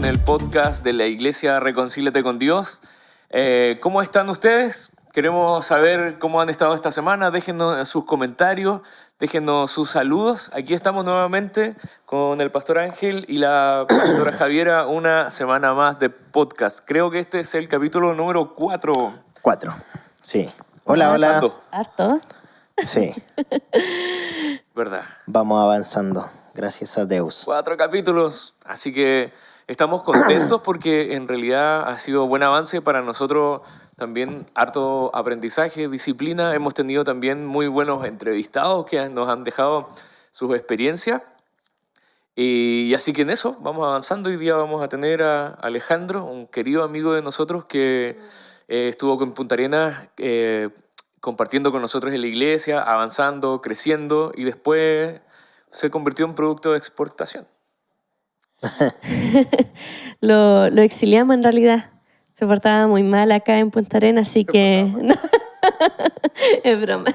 el podcast de la Iglesia Reconcíliate con Dios. ¿Cómo están ustedes? Queremos saber cómo han estado esta semana. Déjenos sus comentarios, déjenos sus saludos. Aquí estamos nuevamente con el Pastor Ángel y la Pastora Javiera, una semana más de podcast. Creo que este es el capítulo número 4. 4, sí. Hola, hola. Avanzando. Harto. Sí, ¿Verdad? vamos avanzando, gracias a Deus. 4 capítulos, así que estamos contentos porque en realidad ha sido buen avance para nosotros, también harto aprendizaje, disciplina. Hemos tenido también muy buenos entrevistados que nos han dejado sus experiencias. Y así que en eso vamos avanzando. Hoy día vamos a tener a Alejandro, un querido amigo de nosotros que estuvo en Punta Arenas compartiendo con nosotros en la iglesia, avanzando, creciendo y después se convirtió en producto de exportación. Lo exiliamos en realidad. Se portaba muy mal acá en Punta Arenas, así que... No, es broma.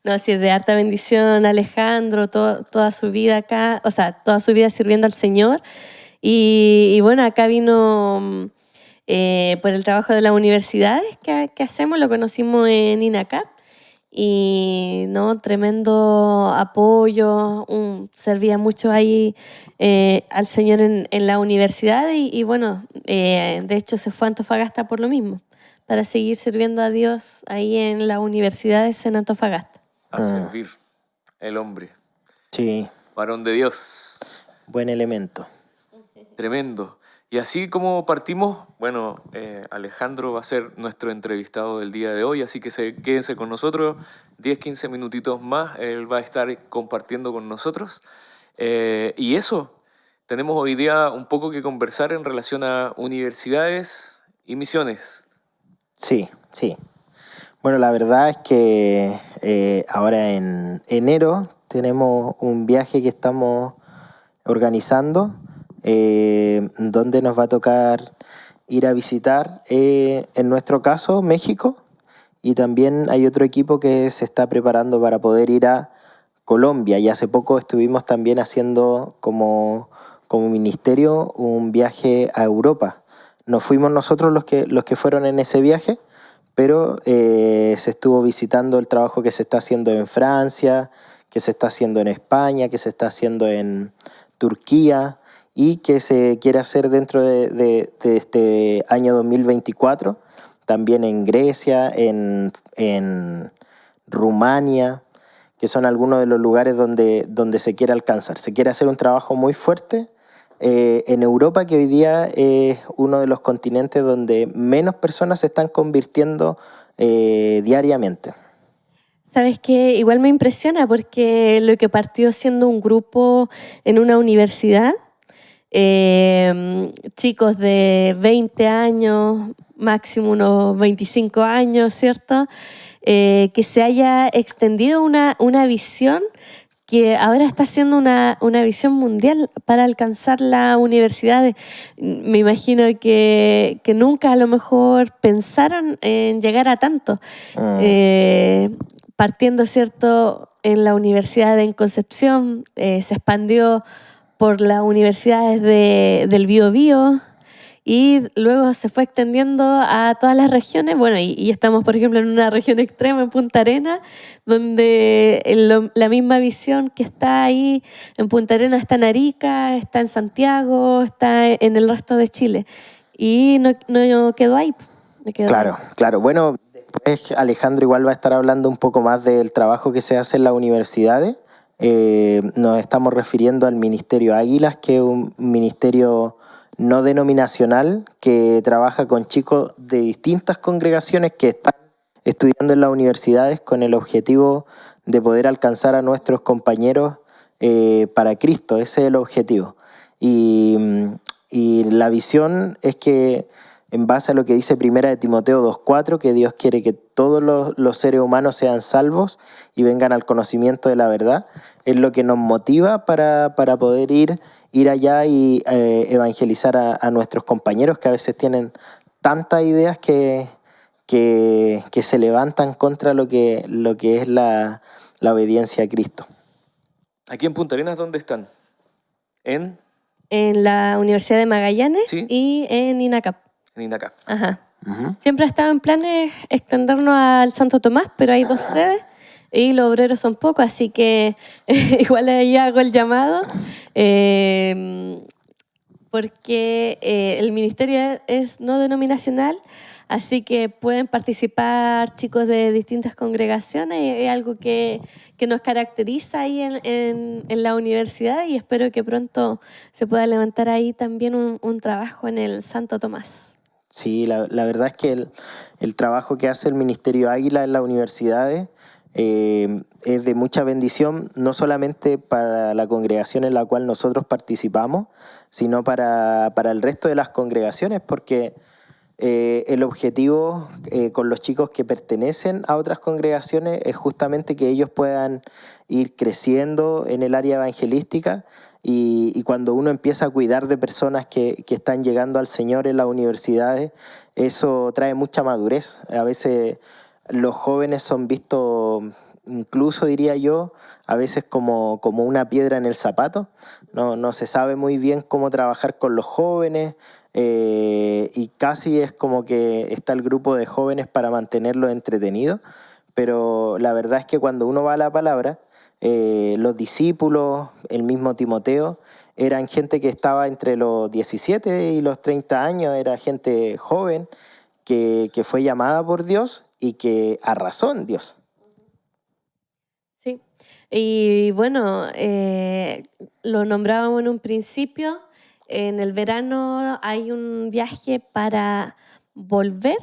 No, sí, es de harta bendición Alejandro, toda su vida acá, o sea, toda su vida sirviendo al Señor. Y bueno, acá vino por el trabajo de las universidades que hacemos, lo conocimos en INACAP. Y no, tremendo apoyo, servía mucho ahí al Señor en la universidad y bueno, de hecho se fue a Antofagasta por lo mismo, para seguir sirviendo a Dios ahí en las universidades en Antofagasta. A servir el hombre, Sí, varón de Dios. buen elemento. Tremendo. Y así como partimos, bueno, Alejandro va a ser nuestro entrevistado del día de hoy, así que quédense con nosotros 10-15 minutitos más, él va a estar compartiendo con nosotros. Y eso, tenemos hoy día un poco que conversar en relación a universidades y misiones. Sí, sí. Bueno, la verdad es que ahora en enero tenemos un viaje que estamos organizando, donde nos va a tocar ir a visitar, en nuestro caso, México, y también hay otro equipo que se está preparando para poder ir a Colombia, y hace poco estuvimos también haciendo como ministerio un viaje a Europa. No fuimos nosotros los que fueron en ese viaje, pero se estuvo visitando el trabajo que se está haciendo en Francia, que se está haciendo en España, que se está haciendo en Turquía y que se quiere hacer dentro de este año 2024, también en Grecia, en Rumania, que son algunos de los lugares donde se quiere alcanzar. Se quiere hacer un trabajo muy fuerte en Europa, que hoy día es uno de los continentes donde menos personas se están convirtiendo diariamente. ¿Sabes qué? Igual me impresiona porque lo que partió siendo un grupo en una universidad, chicos de 20 años, máximo unos 25 años, ¿cierto? Que se haya extendido una visión que ahora está siendo una visión mundial para alcanzar la universidad. Me imagino que nunca a lo mejor pensaron en llegar a tanto. Partiendo, ¿cierto?, en la Universidad en Concepción, se expandió por las universidades del Biobío y luego se fue extendiendo a todas las regiones. Bueno, y estamos, por ejemplo, en una región extrema, en Punta Arenas, donde la misma visión que está ahí en Punta Arenas está en Arica, está en Santiago, está en el resto de Chile. Y no quedó ahí. Claro. Bueno, después Alejandro igual va a estar hablando un poco más del trabajo que se hace en las universidades. Nos estamos refiriendo al Ministerio Águilas, que es un ministerio no denominacional que trabaja con chicos de distintas congregaciones que están estudiando en las universidades con el objetivo de poder alcanzar a nuestros compañeros para Cristo. Ese es el objetivo. Y la visión es que, en base a lo que dice 1 Timoteo 2:4, que Dios quiere que todos los seres humanos sean salvos y vengan al conocimiento de la verdad, es lo que nos motiva para poder ir allá y evangelizar a nuestros compañeros que a veces tienen tantas ideas que se levantan contra lo que es la obediencia a Cristo. Aquí en Punta Arenas, ¿dónde están? En en la Universidad de Magallanes ¿Sí? y en INACAP. En INACAP. Ajá. Siempre ha estado en planes extendernos al Santo Tomás, pero hay 2 sedes y los obreros son pocos, así que igual ahí hago el llamado, porque el ministerio es no denominacional, así que pueden participar chicos de distintas congregaciones, y es algo que nos caracteriza ahí en la universidad, y espero que pronto se pueda levantar ahí también un trabajo en el Santo Tomás. Sí, la verdad es que el trabajo que hace el Ministerio Águila en las universidades es de mucha bendición, no solamente para la congregación en la cual nosotros participamos, sino para el resto de las congregaciones, porque el objetivo con los chicos que pertenecen a otras congregaciones es justamente que ellos puedan ir creciendo en el área evangelística, y cuando uno empieza a cuidar de personas que están llegando al Señor en las universidades, eso trae mucha madurez. A veces los jóvenes son vistos, incluso diría yo, a veces como una piedra en el zapato. No se sabe muy bien cómo trabajar con los jóvenes, y casi es como que está el grupo de jóvenes para mantenerlos entretenidos. Pero la verdad es que cuando uno va a la palabra, los discípulos, el mismo Timoteo, eran gente que estaba entre los 17 y los 30 años, era gente joven que fue llamada por Dios y que arrasó en Dios. Sí, y bueno, lo nombrábamos en un principio, en el verano hay un viaje para volver,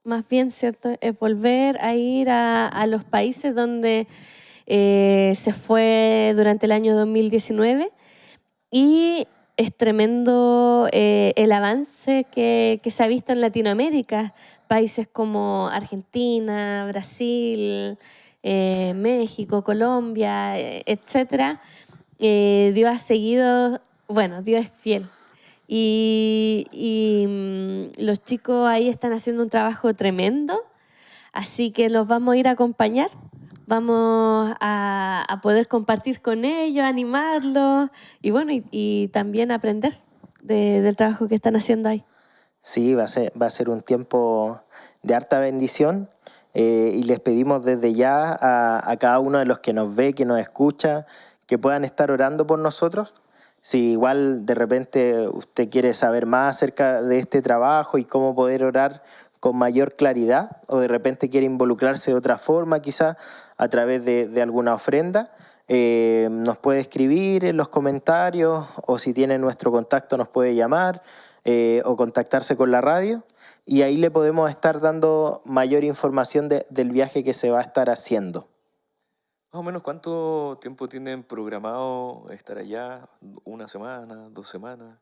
más bien, ¿cierto? Es volver a ir a los países donde se fue durante el año 2019, y es tremendo el avance que se ha visto en Latinoamérica, países como Argentina, Brasil, México, Colombia, etcétera. Dios ha seguido, bueno, Dios es fiel. Y los chicos ahí están haciendo un trabajo tremendo, así que los vamos a ir a acompañar. Vamos a poder compartir con ellos, animarlos y bueno, y también aprender del trabajo que están haciendo ahí. Sí, va a ser un tiempo de harta bendición, y les pedimos desde ya a cada uno de los que nos ve, que nos escucha, que puedan estar orando por nosotros. Si igual de repente usted quiere saber más acerca de este trabajo y cómo poder orar con mayor claridad, o de repente quiere involucrarse de otra forma, quizás a través de alguna ofrenda, nos puede escribir en los comentarios, o si tiene nuestro contacto nos puede llamar, o contactarse con la radio, y ahí le podemos estar dando mayor información del viaje que se va a estar haciendo. Más o menos, ¿cuánto tiempo tienen programado estar allá? ¿Una semana? ¿2 semanas?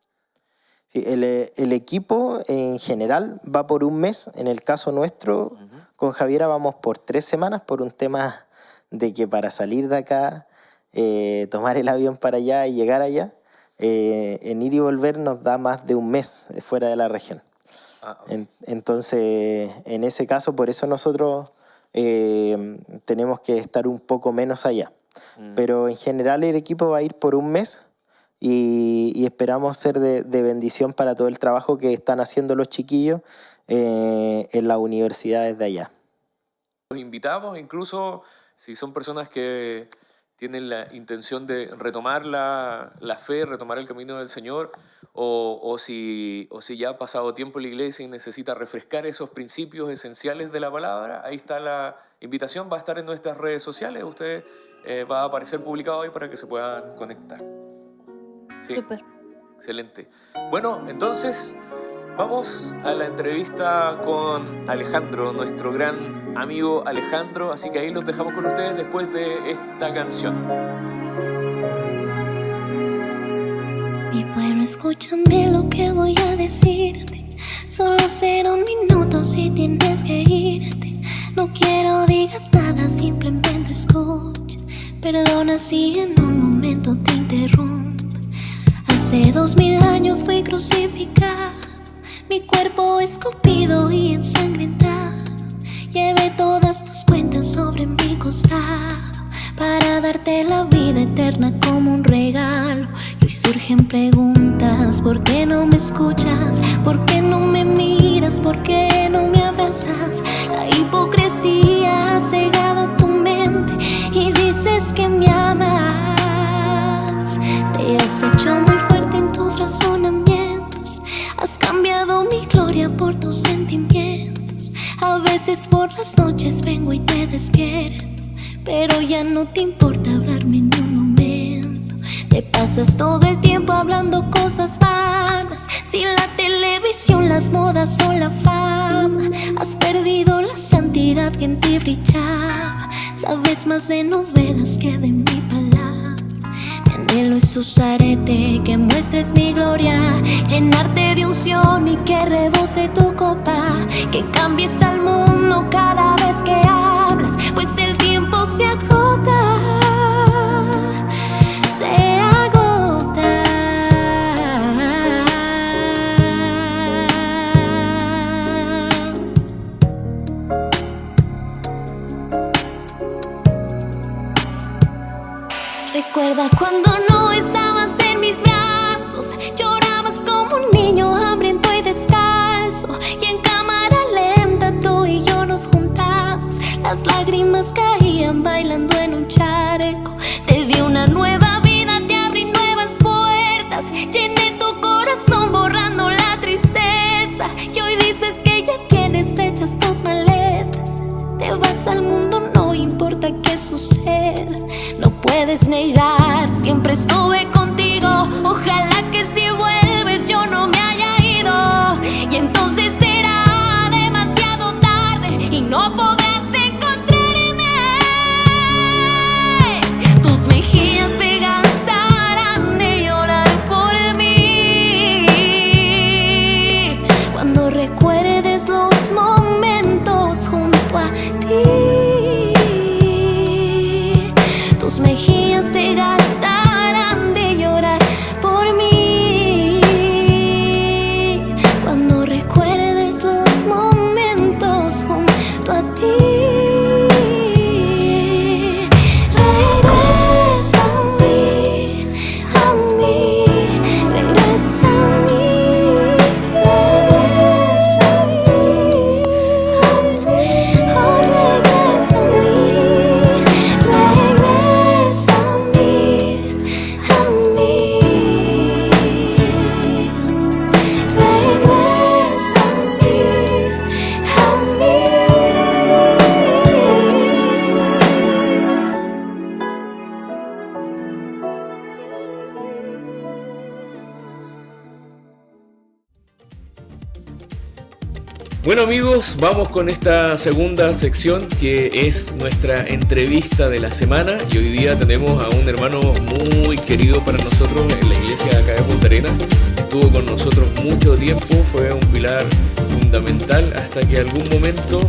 Sí, el equipo en general va por un mes. En el caso nuestro, con Javiera vamos por 3 semanas, por un tema de que para salir de acá, tomar el avión para allá y llegar allá, en ir y volver nos da más de un mes fuera de la región. Okay. Entonces, en ese caso, por eso nosotros tenemos que estar un poco menos allá. Pero en general el equipo va a ir por un mes. Y esperamos ser de bendición para todo el trabajo que están haciendo los chiquillos en las universidades de allá. Los invitamos, incluso si son personas que tienen la intención de retomar la fe, retomar el camino del Señor, o si ya ha pasado tiempo en la iglesia y necesita refrescar esos principios esenciales de la palabra, ahí está la invitación, va a estar en nuestras redes sociales, usted va a aparecer publicado ahí para que se puedan conectar. Sí, súper. Excelente. Bueno, entonces vamos a la entrevista con Alejandro, nuestro gran amigo Alejandro, así que ahí los dejamos con ustedes después de esta canción. Mi pueblo, escuchan bien lo que voy a decirte. Solo será un minuto si tienes que irte. No quiero digas nada, simplemente escucha. Perdona si en un momento te interrumpo. Hace 2000 años fui crucificado, mi cuerpo escupido y ensangrentado. Llevé todas tus cuentas sobre mi costado para darte la vida eterna como un regalo. Y hoy surgen preguntas, ¿por qué no me escuchas? ¿Por qué no me miras? ¿Por qué no me abrazas? La hipocresía ha cegado tu mente y dices que me amas. Te has hecho muy fuerte en tus razonamientos, has cambiado mi gloria por tus sentimientos. A veces por las noches vengo y te despierto, pero ya no te importa hablarme ni un momento. Te pasas todo el tiempo hablando cosas vanas, si la televisión, las modas o la fama. Has perdido la santidad que en ti brillaba. Sabes más de novelas que de mi palabra. Mi anhelo es usarte, que muestres mi gloria, llenarte de unción y que rebose tu copa, que cambies al mundo cada vez que hablas, pues el tiempo se agota, se agota. Recuerda cuando no estabas en mis brazos, llorabas como un niño hambriento y descalzo, y en cámara lenta tú y yo nos juntamos. Las lágrimas caían bailando en un charco. Te di una nueva vida, te abrí nuevas puertas, llené tu corazón borrando la tristeza. Y hoy dices que ya tienes hechas tus maletas, te vas al mundo, no importa qué suceda. No puedes negar, siempre estuve contigo. Ojalá que si vuelves yo no me haya ido, y entonces será demasiado tarde y no podrás encontrarme. Tus mejillas se gastarán de llorar por mí cuando recuerdes los momentos junto a ti. Tus mejillas se gastarán de llorar por mí cuando recuerdes los momentos junto a ti. Regresa a mí, regresa a mí, regresa a mí, oh, regresa a mí. Regresa a mí, a mí. Regresa a mí, a mí. Bueno amigos, vamos con esta segunda sección que es nuestra entrevista de la semana, y hoy día tenemos a un hermano muy querido para nosotros en la iglesia acá de Punta Arenas. Estuvo con nosotros mucho tiempo, fue un pilar fundamental hasta que algún momento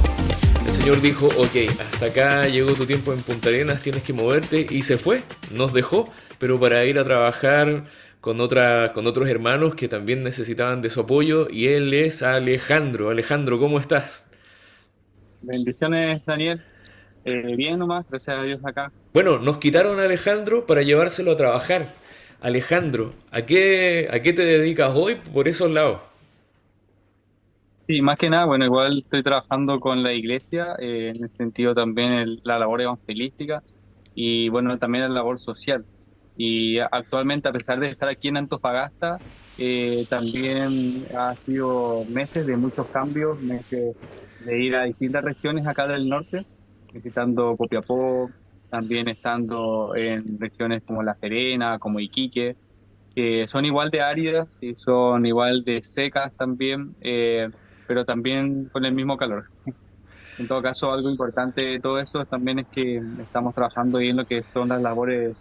el Señor dijo: ok, hasta acá llegó tu tiempo en Punta Arenas, tienes que moverte, y se fue, nos dejó, pero para ir a trabajar con otros hermanos que también necesitaban de su apoyo, y él es Alejandro. Alejandro, ¿cómo estás? Bendiciones, Daniel. Bien nomás, gracias a Dios acá. Bueno, nos quitaron a Alejandro para llevárselo a trabajar. Alejandro, ¿a qué te dedicas hoy por esos lados? Sí, más que nada, bueno, igual estoy trabajando con la iglesia, en el sentido también la labor evangelística y bueno, también la labor social. Y actualmente, a pesar de estar aquí en Antofagasta, también ha sido meses de muchos cambios, meses de ir a distintas regiones acá del norte, visitando Copiapó, también estando en regiones como La Serena, como Iquique, que son igual de áridas y son igual de secas también, pero también con el mismo calor. En todo caso, algo importante de todo eso también es que estamos trabajando ahí en lo que son las labores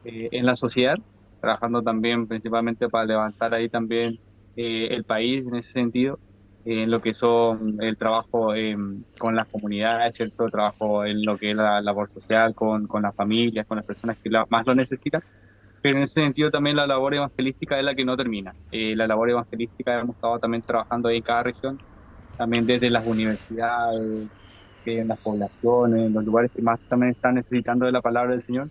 en la sociedad, trabajando también principalmente para levantar ahí también el país en ese sentido, en lo que son el trabajo con las comunidades, ¿cierto? El trabajo en lo que es la labor social con las familias, con las personas que más lo necesitan. Pero en ese sentido también la labor evangelística es la que no termina. La labor evangelística hemos estado también trabajando ahí en cada región, también desde las universidades, en las poblaciones, en los lugares que más también están necesitando de la palabra del Señor.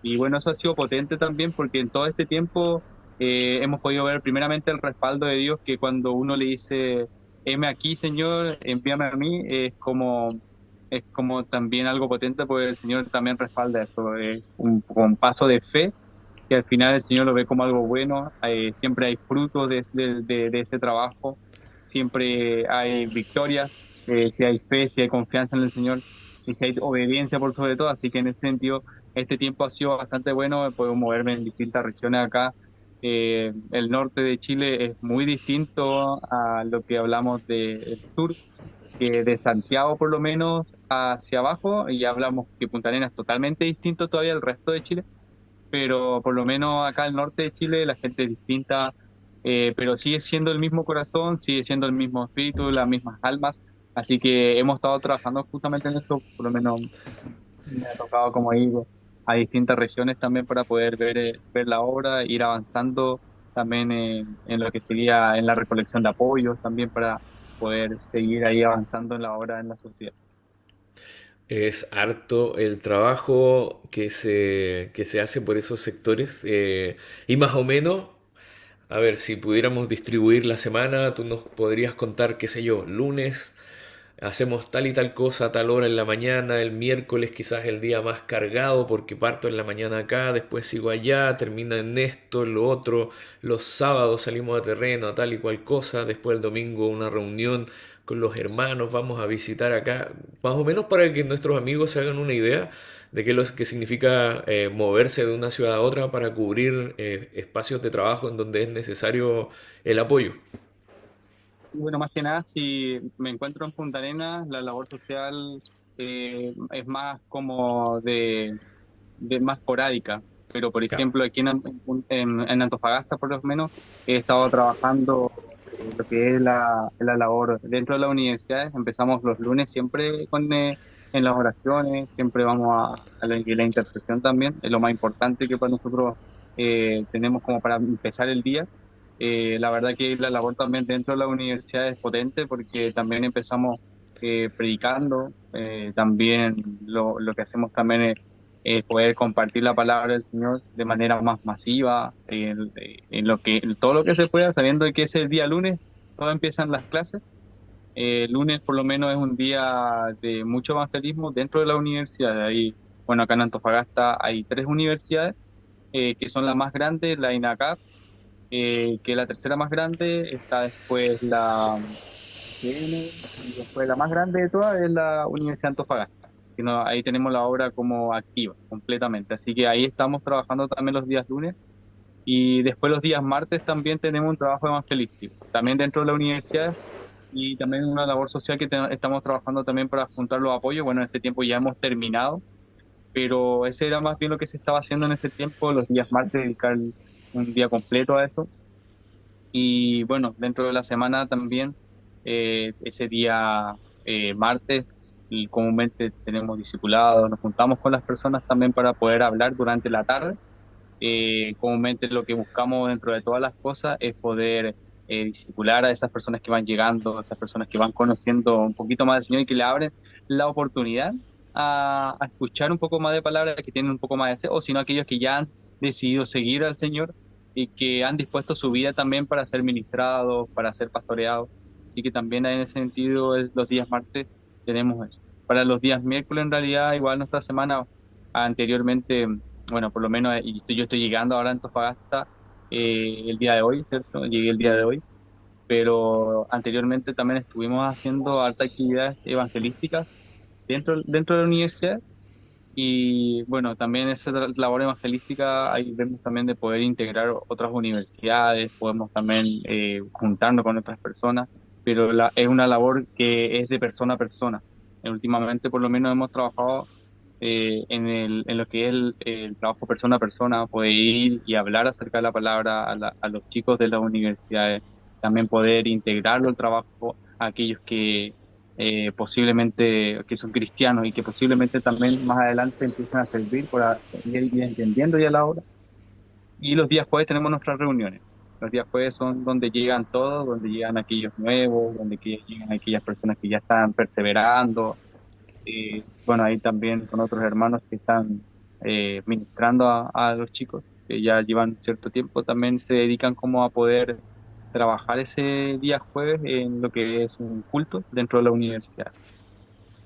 Y bueno, eso ha sido potente también porque en todo este tiempo hemos podido ver primeramente el respaldo de Dios, que cuando uno le dice, heme aquí, Señor, envíame a mí, es como también algo potente, porque el Señor también respalda eso, es un paso de fe, que al final el Señor lo ve como algo bueno, siempre hay frutos de ese trabajo, siempre hay victoria, si hay fe, si hay confianza en el Señor, y si hay obediencia por sobre todo, así que en ese sentido, este tiempo ha sido bastante bueno, puedo moverme en distintas regiones acá. El norte de Chile es muy distinto a lo que hablamos del sur, que de Santiago por lo menos hacia abajo, y hablamos que Punta Arenas es totalmente distinto todavía al resto de Chile, pero por lo menos acá al norte de Chile la gente es distinta, pero sigue siendo el mismo corazón, sigue siendo el mismo espíritu, las mismas almas, así que hemos estado trabajando justamente en eso, por lo menos me ha tocado como ir a distintas regiones también para poder ver la obra, ir avanzando también en lo que sería en la recolección de apoyos, también para poder seguir ahí avanzando en la obra en la sociedad. Es harto el trabajo que se hace por esos sectores y más o menos, a ver, si pudiéramos distribuir la semana, tú nos podrías contar, qué sé yo, lunes hacemos tal y tal cosa a tal hora en la mañana, el miércoles quizás el día más cargado porque parto en la mañana acá, después sigo allá, termina en esto, en lo otro, los sábados salimos a terreno a tal y cual cosa, después el domingo una reunión con los hermanos, vamos a visitar acá, más o menos para que nuestros amigos se hagan una idea de qué significa moverse de una ciudad a otra para cubrir espacios de trabajo en donde es necesario el apoyo. Y bueno, más que nada, si me encuentro en Punta Arenas, la labor social es más como de más esporádica, pero por Ya. ejemplo aquí en Antofagasta por lo menos he estado trabajando lo que es la labor dentro de las universidades. Empezamos los lunes siempre en las oraciones, siempre vamos la intercesión también, es lo más importante que para nosotros tenemos como para empezar el día. La verdad que la labor también dentro de la universidad es potente porque también empezamos predicando, también lo que hacemos también es poder compartir la palabra del Señor de manera más masiva, en todo lo que se pueda, sabiendo de que es el día lunes, todas empiezan las clases. El lunes por lo menos es un día de mucho evangelismo dentro de la universidad. Ahí, bueno, acá en Antofagasta hay tres universidades que son las más grandes, la INACAP, que es la tercera más grande, está después la UCN, y después la más grande de todas es la Universidad de Antofagasta, que ahí tenemos la obra como activa completamente, así que ahí estamos trabajando también los días lunes, y después los días martes también tenemos un trabajo evangelístico, también dentro de la universidad, y también una labor social que estamos trabajando también para juntar los apoyos. Bueno, en este tiempo ya hemos terminado, pero ese era más bien lo que se estaba haciendo en ese tiempo, los días martes, dedicar un día completo a eso. Y bueno, dentro de la semana también, ese día martes, y comúnmente tenemos discipulados, nos juntamos con las personas también para poder hablar durante la tarde. Comúnmente lo que buscamos dentro de todas las cosas es poder discipular a esas personas que van llegando, a esas personas que van conociendo un poquito más del Señor y que le abren la oportunidad a escuchar un poco más de palabras, que tienen un poco más de sed, o sino aquellos que ya han decidido seguir al Señor y que han dispuesto su vida también para ser ministrados, para ser pastoreados. Así que también en ese sentido, los días martes tenemos eso. Para los días miércoles, en realidad, igual nuestra semana anteriormente, bueno, por lo menos yo estoy llegando ahora a Antofagasta el día de hoy, ¿cierto? Llegué el día de hoy, pero anteriormente también estuvimos haciendo altas actividades evangelísticas dentro de la universidad. Y bueno, también esa labor evangelística, ahí vemos también de poder integrar otras universidades, podemos también juntarnos con otras personas, pero es una labor que es de persona a persona. Últimamente por lo menos hemos trabajado en lo que es el trabajo persona a persona, poder ir y hablar acerca de la palabra a los chicos de las universidades, también poder integrarlo al trabajo a aquellos que posiblemente que son cristianos y que posiblemente también más adelante empiecen a servir ir entendiendo ya la obra. Y los días jueves tenemos nuestras reuniones. Los días jueves son donde llegan todos, donde llegan aquellos nuevos, donde llegan aquellas personas que ya están perseverando. Bueno, ahí también con otros hermanos que están ministrando a los chicos que ya llevan cierto tiempo, también se dedican como a poder trabajar ese día jueves en lo que es un culto dentro de la universidad.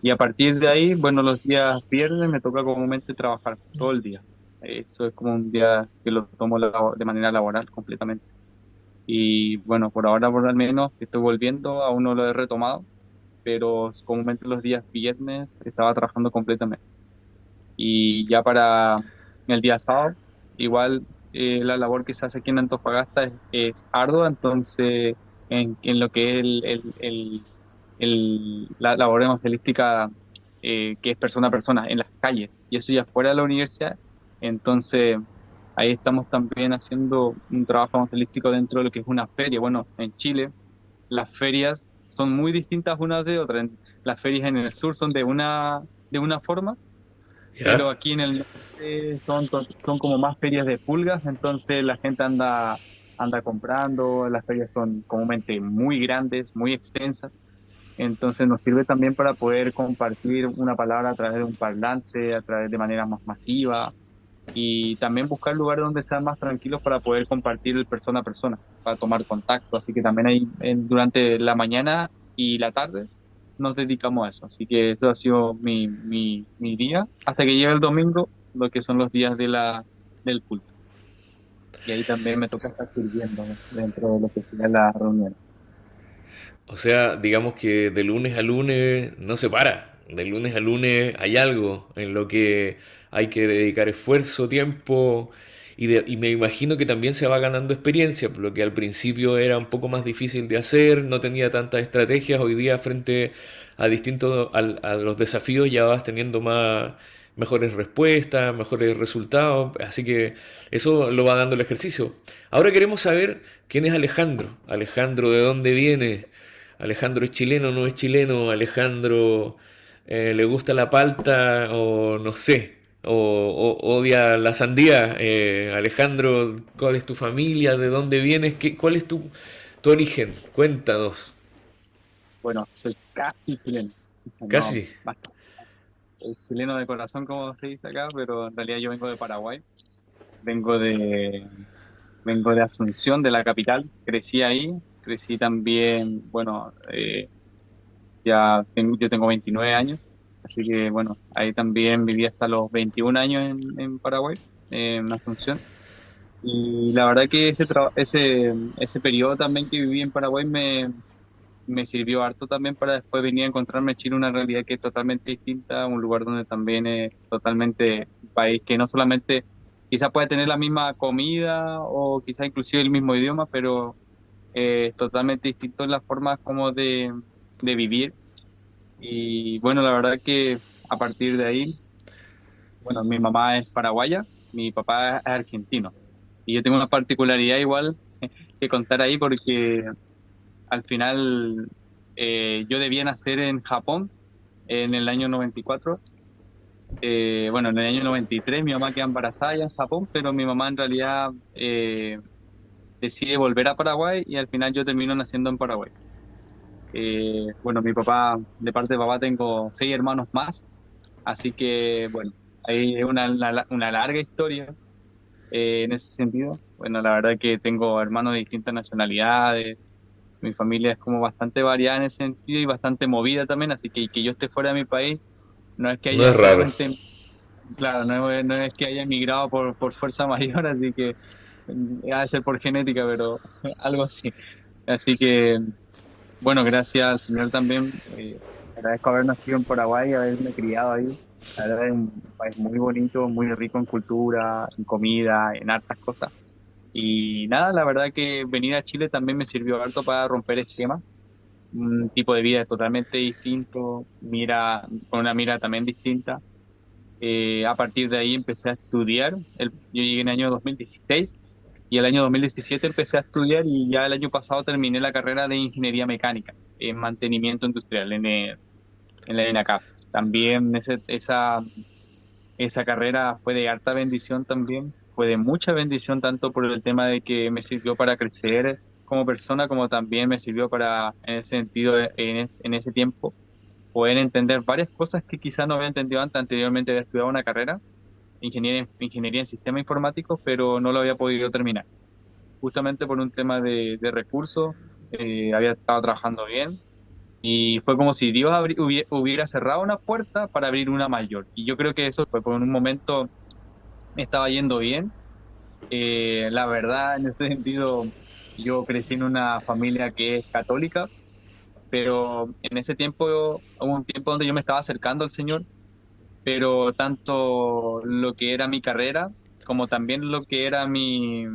Y a partir de ahí, bueno, los días viernes me toca comúnmente trabajar todo el día. Eso es como un día que lo tomo de manera laboral completamente. Y bueno, por ahora por al menos que estoy volviendo, aún no lo he retomado, pero comúnmente los días viernes estaba trabajando completamente. Y ya para el día sábado, igual la labor que se hace aquí en Antofagasta es ardua, entonces en lo que es la labor evangelística, que es persona a persona en las calles, y eso ya fuera de la universidad, entonces ahí estamos también haciendo un trabajo evangelístico dentro de lo que es una feria. Bueno, en Chile las ferias son muy distintas unas de otras. Las ferias en el sur son de una forma, pero ¿Ya? aquí en el norte son como más ferias de pulgas, entonces la gente anda comprando, las ferias son comúnmente muy grandes, muy extensas, entonces nos sirve también para poder compartir una palabra a través de un parlante, a través de manera más masiva, y también buscar lugares donde sean más tranquilos para poder compartir el persona a persona, para tomar contacto. Así que también ahí durante la mañana y la tarde nos dedicamos a eso. Así que eso ha sido mi día hasta que llegue el domingo, lo que son los días del culto. Y ahí también me toca estar sirviendo dentro de lo que sería la reunión. O sea, digamos que de lunes a lunes no se para. De lunes a lunes hay algo en lo que hay que dedicar esfuerzo, tiempo y me imagino que también se va ganando experiencia, por lo que al principio era un poco más difícil de hacer, no tenía tantas estrategias. Hoy día frente a a los desafíos ya vas teniendo mejores respuestas, mejores resultados, así que eso lo va dando el ejercicio. Ahora queremos saber quién es Alejandro. Alejandro, ¿de dónde viene? Alejandro es chileno, no es chileno, Alejandro le gusta la palta o no sé, odia la sandía. Alejandro, ¿cuál es tu familia? ¿De dónde vienes? ¿Cuál es tu origen? Cuéntanos. Bueno, soy casi chileno. No, Casi. bastante chileno de corazón, como se dice acá, pero en realidad yo vengo de Paraguay. Vengo de, Vengo de Asunción, de la capital. Crecí ahí. Crecí también, bueno, yo tengo 29 años. Así que, bueno, ahí también viví hasta los 21 años en Paraguay, en Asunción. Y la verdad que ese periodo también que viví en Paraguay me sirvió harto también para después venir a encontrarme en Chile una realidad que es totalmente distinta, un lugar donde también es totalmente un país que no solamente quizás puede tener la misma comida o quizás inclusive el mismo idioma, pero es totalmente distinto en las formas como de vivir. Y bueno, la verdad que a partir de ahí, bueno, mi mamá es paraguaya, mi papá es argentino. Y yo tengo una particularidad igual que contar ahí porque al final yo debía nacer en Japón en el año 94. Bueno, en el año 93 mi mamá queda embarazada allá en Japón, pero mi mamá en realidad decide volver a Paraguay y al final yo termino naciendo en Paraguay. Bueno, mi papá, de parte de papá tengo 6 hermanos más, así que bueno, hay una larga historia en ese sentido. Bueno, la verdad que tengo hermanos de distintas nacionalidades. Mi familia es como bastante variada en ese sentido y bastante movida también, así que yo esté fuera de mi país no es que No haya es raro. solamente, claro, no es que haya emigrado por fuerza mayor, así que ha de ser por genética, pero algo así. Así que, bueno, gracias al Señor también. Agradezco haber nacido en Paraguay, haberme criado ahí. La verdad es un país muy bonito, muy rico en cultura, en comida, en hartas cosas. Y nada, la verdad que venir a Chile también me sirvió harto para romper esquemas, un tipo de vida totalmente distinto, con una mira también distinta. A partir de ahí empecé a estudiar. Yo llegué en el año 2016 y el año 2017 empecé a estudiar y ya el año pasado terminé la carrera de ingeniería mecánica en mantenimiento industrial en la ENACAP. También esa carrera fue de harta bendición también, fue de mucha bendición tanto por el tema de que me sirvió para crecer como persona, como también me sirvió para, en ese sentido, en ese tiempo, poder entender varias cosas que quizás no había entendido antes. Anteriormente había estudiado una carrera ingeniería en sistemas informáticos, pero no lo había podido terminar. Justamente por un tema de recursos, había estado trabajando bien y fue como si Dios hubiera cerrado una puerta para abrir una mayor. Y yo creo que eso fue, por un momento me estaba yendo bien. La verdad, en ese sentido, yo crecí en una familia que es católica, pero en ese tiempo hubo un tiempo donde yo me estaba acercando al Señor, pero tanto lo que era mi carrera como también lo que era mi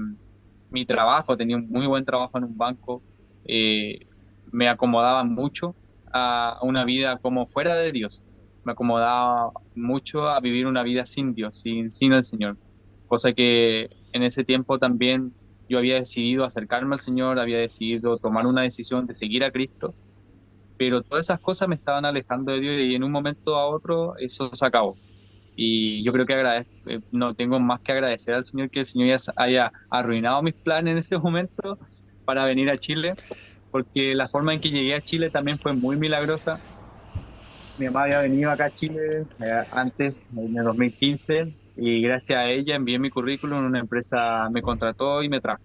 trabajo, tenía un muy buen trabajo en un banco, eh, me acomodaba mucho a una vida como fuera de Dios, me acomodaba mucho a vivir una vida sin Dios, sin el Señor, cosa que en ese tiempo también yo había decidido acercarme al Señor, había decidido tomar una decisión de seguir a Cristo, pero todas esas cosas me estaban alejando de Dios y en un momento a otro eso se acabó. Y yo creo que no tengo más que agradecer al Señor que el Señor haya arruinado mis planes en ese momento para venir a Chile, porque la forma en que llegué a Chile también fue muy milagrosa. Mi mamá había venido acá a Chile antes, en el 2015, y gracias a ella envié mi currículum, una empresa me contrató y me trajo.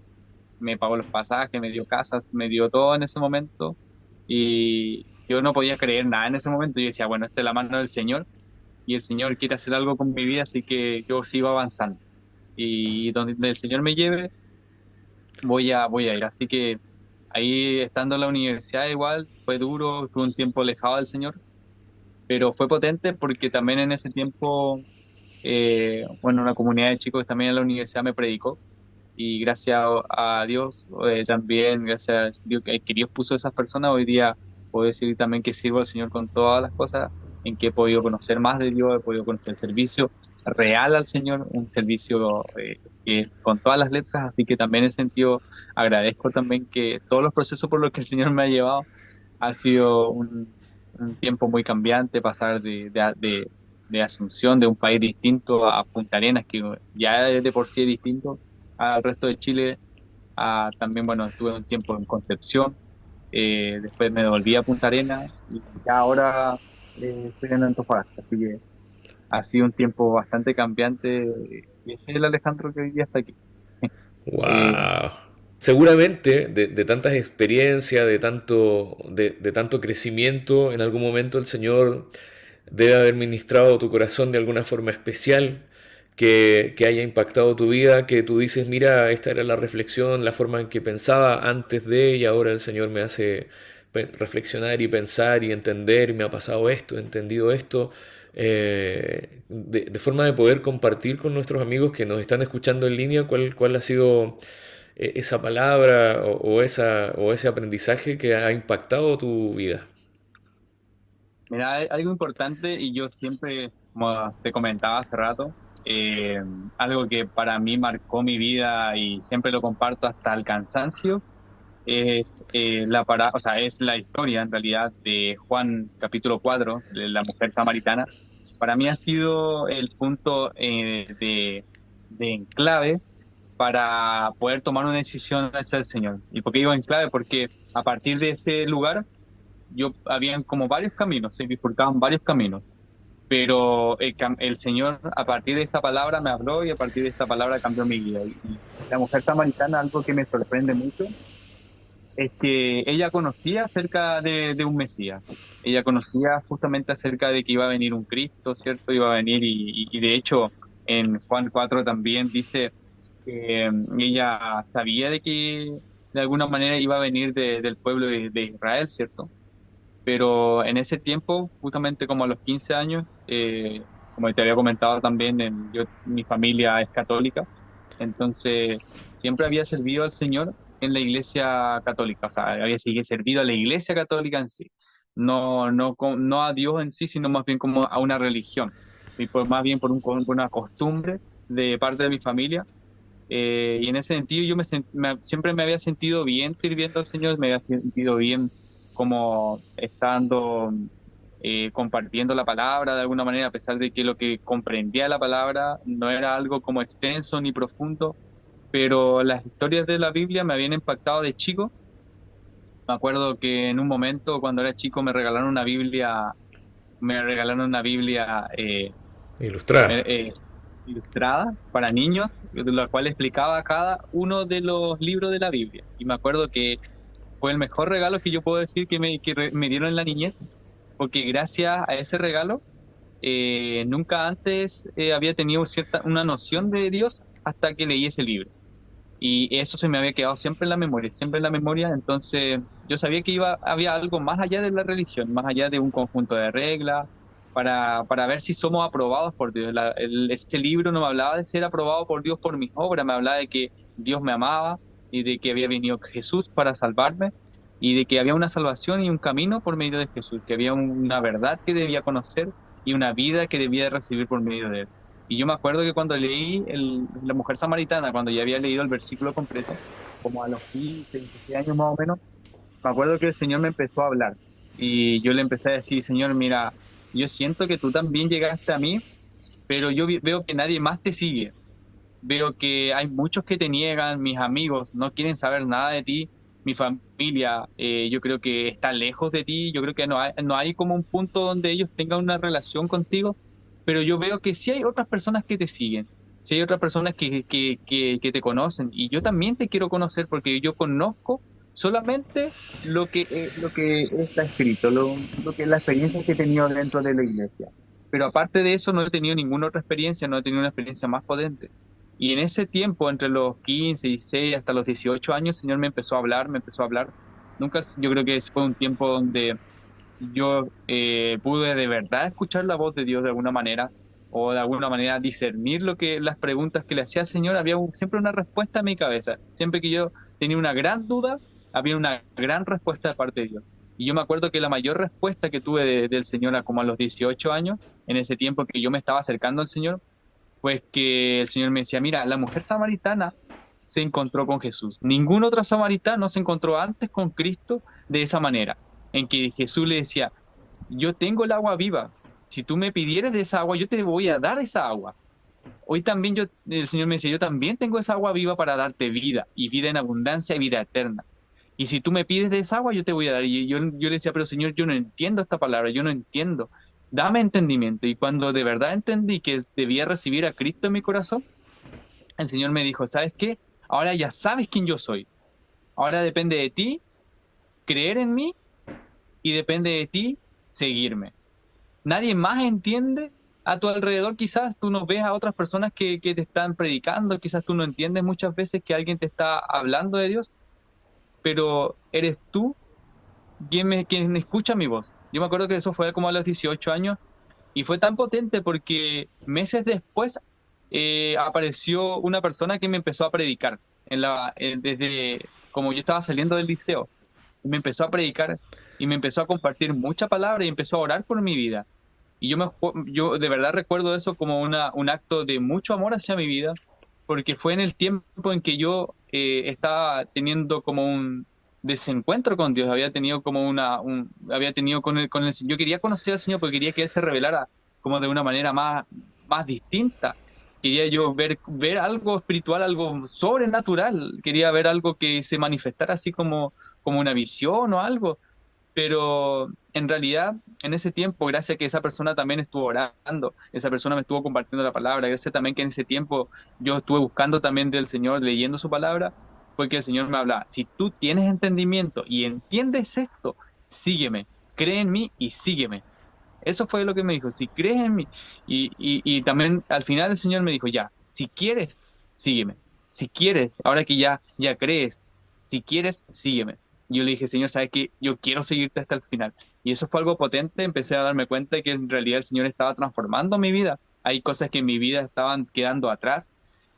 Me pagó los pasajes, me dio casas, me dio todo en ese momento, y yo no podía creer nada en ese momento. Yo decía, bueno, esta es la mano del Señor y el Señor quiere hacer algo con mi vida, así que yo sigo avanzando. Y donde el Señor me lleve, voy a ir. Así que ahí estando en la universidad igual, fue duro, tuve un tiempo alejado del Señor, pero fue potente porque también en ese tiempo, bueno, una comunidad de chicos también en la universidad me predicó. Y gracias a Dios, también, gracias a Dios, que Dios puso esas personas, hoy día puedo decir también que sirvo al Señor con todas las cosas en que he podido conocer más de Dios, he podido conocer el servicio real al Señor, un servicio que con todas las letras, así que también en ese sentido agradezco también que todos los procesos por los que el Señor me ha llevado ha sido un tiempo muy cambiante, pasar de Asunción, de un país distinto a Punta Arenas, que ya de por sí es distinto al resto de Chile. También, bueno, estuve un tiempo en Concepción, después me devolví a Punta Arenas y ya ahora estoy en Antofagasta, así que ha sido un tiempo bastante cambiante y ese es el Alejandro que hoy día está aquí. Eh, Wow. Seguramente de tantas experiencias, de tanto crecimiento, en algún momento el Señor debe haber ministrado tu corazón de alguna forma especial, que haya impactado tu vida, que tú dices, mira, esta era la reflexión, la forma en que pensaba antes de, y ahora el Señor me hace reflexionar y pensar y entender, y me ha pasado esto, he entendido esto, de forma de poder compartir con nuestros amigos que nos están escuchando en línea cuál ha sido esa palabra o ese aprendizaje que ha impactado tu vida. Mira, hay algo importante y yo siempre, como te comentaba hace rato, eh, algo que para mí marcó mi vida y siempre lo comparto hasta el cansancio, es o sea, es la historia en realidad de Juan capítulo 4 de la mujer samaritana. Para mí ha sido el punto de enclave para poder tomar una decisión hacia el Señor. ¿Y por qué digo enclave? Porque a partir de ese lugar habían como varios caminos, se bifurcaban varios caminos, pero el Señor a partir de esta palabra me habló y a partir de esta palabra cambió mi vida. Y la mujer samaritana, algo que me sorprende mucho, es que ella conocía acerca de un Mesías. Ella conocía justamente acerca de que iba a venir un Cristo, ¿cierto? Iba a venir y de hecho en Juan 4 también dice que ella sabía de que de alguna manera iba a venir del pueblo de Israel, ¿cierto? Pero en ese tiempo, justamente como a los 15 años, como te había comentado también, mi familia es católica, entonces siempre había servido al Señor en la iglesia católica, o sea, había servido a la iglesia católica en sí, no a Dios en sí, sino más bien como a una religión, y más bien por una costumbre de parte de mi familia. Y en ese sentido yo siempre me había sentido bien sirviendo al Señor, me había sentido bien como estando compartiendo la palabra de alguna manera, a pesar de que lo que comprendía la palabra no era algo como extenso ni profundo, pero las historias de la Biblia me habían impactado de chico. Me acuerdo que en un momento cuando era chico me regalaron una Biblia Ilustrar. ilustrada para niños, de la cual explicaba cada uno de los libros de la Biblia. Y me acuerdo que fue el mejor regalo que yo puedo decir me dieron en la niñez, porque gracias a ese regalo, nunca antes había tenido una noción de Dios hasta que leí ese libro. Y eso se me había quedado siempre en la memoria, siempre en la memoria. Entonces yo sabía que había algo más allá de la religión, más allá de un conjunto de reglas, para ver si somos aprobados por Dios. Este libro no me hablaba de ser aprobado por Dios por mis obras, me hablaba de que Dios me amaba y de que había venido Jesús para salvarme y de que había una salvación y un camino por medio de Jesús, que había una verdad que debía conocer y una vida que debía recibir por medio de él. Y yo me acuerdo que cuando leí la mujer samaritana, cuando ya había leído el versículo completo, como a los 15, 16 años más o menos, me acuerdo que el Señor me empezó a hablar. Y yo le empecé a decir, Señor, mira, yo siento que tú también llegaste a mí, pero yo veo que nadie más te sigue. Veo que hay muchos que te niegan, mis amigos no quieren saber nada de ti, mi familia, yo creo que está lejos de ti, yo creo que no hay como un punto donde ellos tengan una relación contigo, pero yo veo que sí hay otras personas que te siguen, sí hay otras personas que te conocen, y yo también te quiero conocer porque yo conozco solamente lo que está escrito, lo que la experiencia que he tenido dentro de la iglesia. Pero aparte de eso, no he tenido ninguna otra experiencia, no he tenido una experiencia más potente. Y en ese tiempo, entre los 15, 16 hasta los 18 años, el Señor me empezó a hablar, me empezó a hablar. Nunca, yo creo que ese fue un tiempo donde yo pude de verdad escuchar la voz de Dios de alguna manera, o de alguna manera discernir las preguntas que le hacía al Señor. Había siempre una respuesta en mi cabeza. Siempre que yo tenía una gran duda, había una gran respuesta de parte de Dios. Y yo me acuerdo que la mayor respuesta que tuve del Señor como a los 18 años, en ese tiempo que yo me estaba acercando al Señor, pues que el Señor me decía, mira, la mujer samaritana se encontró con Jesús. Ningún otro samaritano se encontró antes con Cristo de esa manera, en que Jesús le decía, yo tengo el agua viva. Si tú me pidieres de esa agua, yo te voy a dar esa agua. Hoy también el Señor me decía, yo también tengo esa agua viva para darte vida, y vida en abundancia y vida eterna. Y si tú me pides de esa agua, yo te voy a dar. Y yo le decía, pero Señor, yo no entiendo esta palabra, yo no entiendo. Dame entendimiento. Y cuando de verdad entendí que debía recibir a Cristo en mi corazón, el Señor me dijo, ¿sabes qué? Ahora ya sabes quién yo soy. Ahora depende de ti creer en mí y depende de ti seguirme. Nadie más entiende a tu alrededor. Quizás tú no ves a otras personas que te están predicando, quizás tú no entiendes muchas veces que alguien te está hablando de Dios, pero eres tú quien escucha mi voz. Yo me acuerdo que eso fue como a los 18 años y fue tan potente porque meses después apareció una persona que me empezó a predicar desde como yo estaba saliendo del liceo. Me empezó a predicar y me empezó a compartir mucha palabra y empezó a orar por mi vida. Y yo de verdad recuerdo eso como un acto de mucho amor hacia mi vida, porque fue en el tiempo en que yo estaba teniendo como un desencuentro con Dios, había tenido como había tenido yo quería conocer al Señor porque quería que Él se revelara como de una manera más distinta. Quería yo ver algo espiritual, algo sobrenatural, quería ver algo que se manifestara así como una visión o algo, pero en realidad en ese tiempo, gracias a que esa persona también estuvo orando, esa persona me estuvo compartiendo la palabra, gracias también que en ese tiempo yo estuve buscando también del Señor, leyendo su palabra, fue que el Señor me hablaba, si tú tienes entendimiento y entiendes esto, sígueme, cree en mí y sígueme. Eso fue lo que me dijo, si crees en mí. Y también al final el Señor me dijo, ya, si quieres, sígueme. Si quieres, ahora que ya crees, si quieres, sígueme. Yo le dije, Señor, ¿sabes qué? Yo quiero seguirte hasta el final. Y eso fue algo potente, empecé a darme cuenta de que en realidad el Señor estaba transformando mi vida. Hay cosas que en mi vida estaban quedando atrás,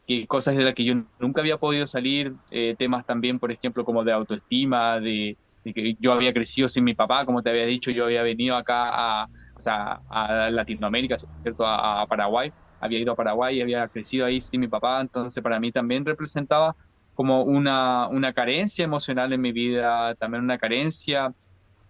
que cosas de las que yo nunca había podido salir, temas también, por ejemplo, como de autoestima, de que yo había crecido sin mi papá, como te había dicho, yo había venido acá o sea, a Latinoamérica, ¿cierto? A Paraguay, había ido a Paraguay y había crecido ahí sin mi papá, entonces para mí también representaba como una carencia emocional en mi vida, también una carencia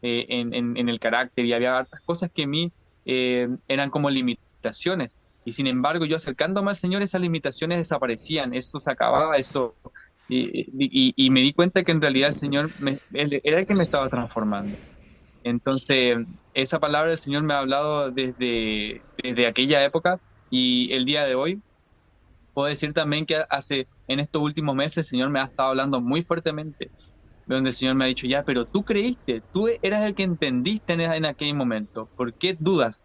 en el carácter, y había hartas cosas que a mí eran como limitaciones. Y sin embargo, yo acercándome al Señor, esas limitaciones desaparecían, eso se acababa, y me di cuenta que en realidad el Señor Él era el que me estaba transformando. Entonces, esa palabra del Señor me ha hablado desde aquella época y el día de hoy puedo decir también que en estos últimos meses el Señor me ha estado hablando muy fuertemente, donde el Señor me ha dicho, ya, pero tú creíste, tú eras el que entendiste en aquel momento, ¿por qué dudas?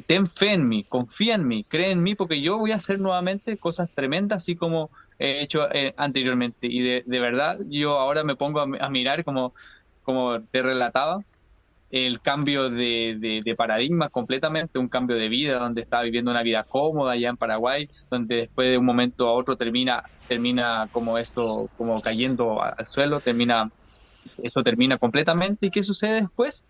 Ten fe en mí, confía en mí, cree en mí, porque yo voy a hacer nuevamente cosas tremendas, así como he hecho anteriormente. Y de verdad, yo ahora me pongo a mirar, como te relataba, el cambio de paradigma completamente, un cambio de vida, donde estaba viviendo una vida cómoda allá en Paraguay, donde después de un momento a otro termina como esto, como cayendo al suelo, eso termina completamente. ¿Y qué sucede después?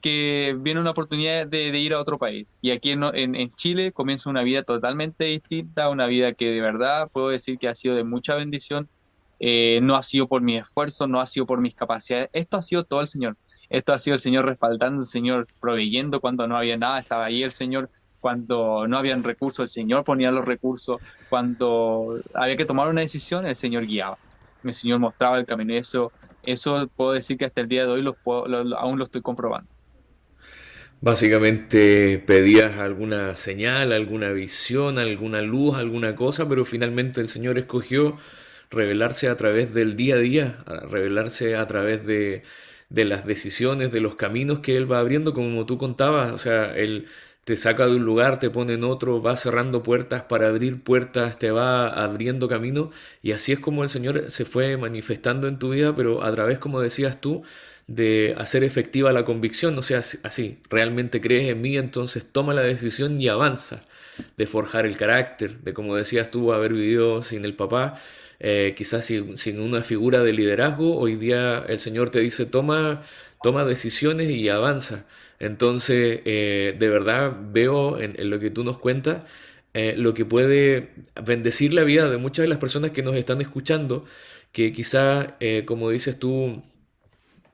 Que viene una oportunidad de ir a otro país. Y aquí en Chile comienza una vida totalmente distinta, una vida que de verdad puedo decir que ha sido de mucha bendición. No ha sido por mi esfuerzo, no ha sido por mis capacidades, esto ha sido todo el Señor. Esto ha sido el Señor respaldando, el Señor proveyendo cuando no había nada, estaba ahí el Señor. Cuando no habían recursos, el Señor ponía los recursos. Cuando había que tomar una decisión, el Señor guiaba. El Señor mostraba el camino. Y eso puedo decir que hasta el día de hoy aún lo estoy comprobando. Básicamente pedías alguna señal, alguna visión, alguna luz, alguna cosa, pero finalmente el Señor escogió revelarse a través del día a día, revelarse a través de las decisiones, de los caminos que Él va abriendo, como tú contabas. O sea, Él te saca de un lugar, te pone en otro, va cerrando puertas para abrir puertas, te va abriendo camino, y así es como el Señor se fue manifestando en tu vida, pero a través, como decías tú, de hacer efectiva la convicción. O sea, así, realmente crees en mí, entonces toma la decisión y avanza, de forjar el carácter, de, como decías tú, haber vivido sin el papá, quizás sin una figura de liderazgo. Hoy día el Señor te dice, toma decisiones y avanza. Entonces, de verdad veo en lo que tú nos cuentas, lo que puede bendecir la vida de muchas de las personas que nos están escuchando, que quizás, como dices tú,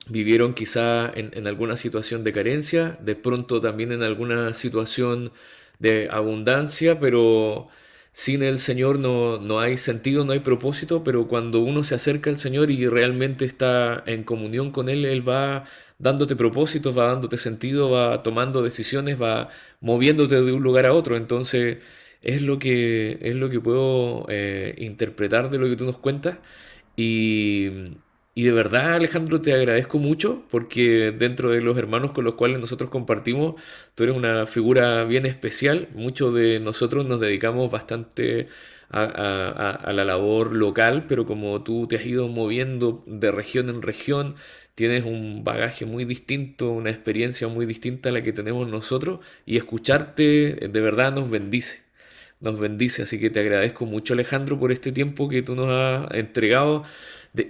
vivieron quizá en alguna situación de carencia, de pronto también en alguna situación de abundancia, pero sin el Señor no hay sentido, no hay propósito. Pero cuando uno se acerca al Señor y realmente está en comunión con Él, Él va dándote propósitos, va dándote sentido, va tomando decisiones, va moviéndote de un lugar a otro. Entonces es lo que puedo interpretar de lo que tú nos cuentas. Y, y de verdad, Alejandro, te agradezco mucho, porque dentro de los hermanos con los cuales nosotros compartimos, tú eres una figura bien especial. Muchos de nosotros nos dedicamos bastante a la labor local, pero como tú te has ido moviendo de región en región, tienes un bagaje muy distinto, una experiencia muy distinta a la que tenemos nosotros, y escucharte de verdad nos bendice. Nos bendice, así que te agradezco mucho, Alejandro, por este tiempo que tú nos has entregado.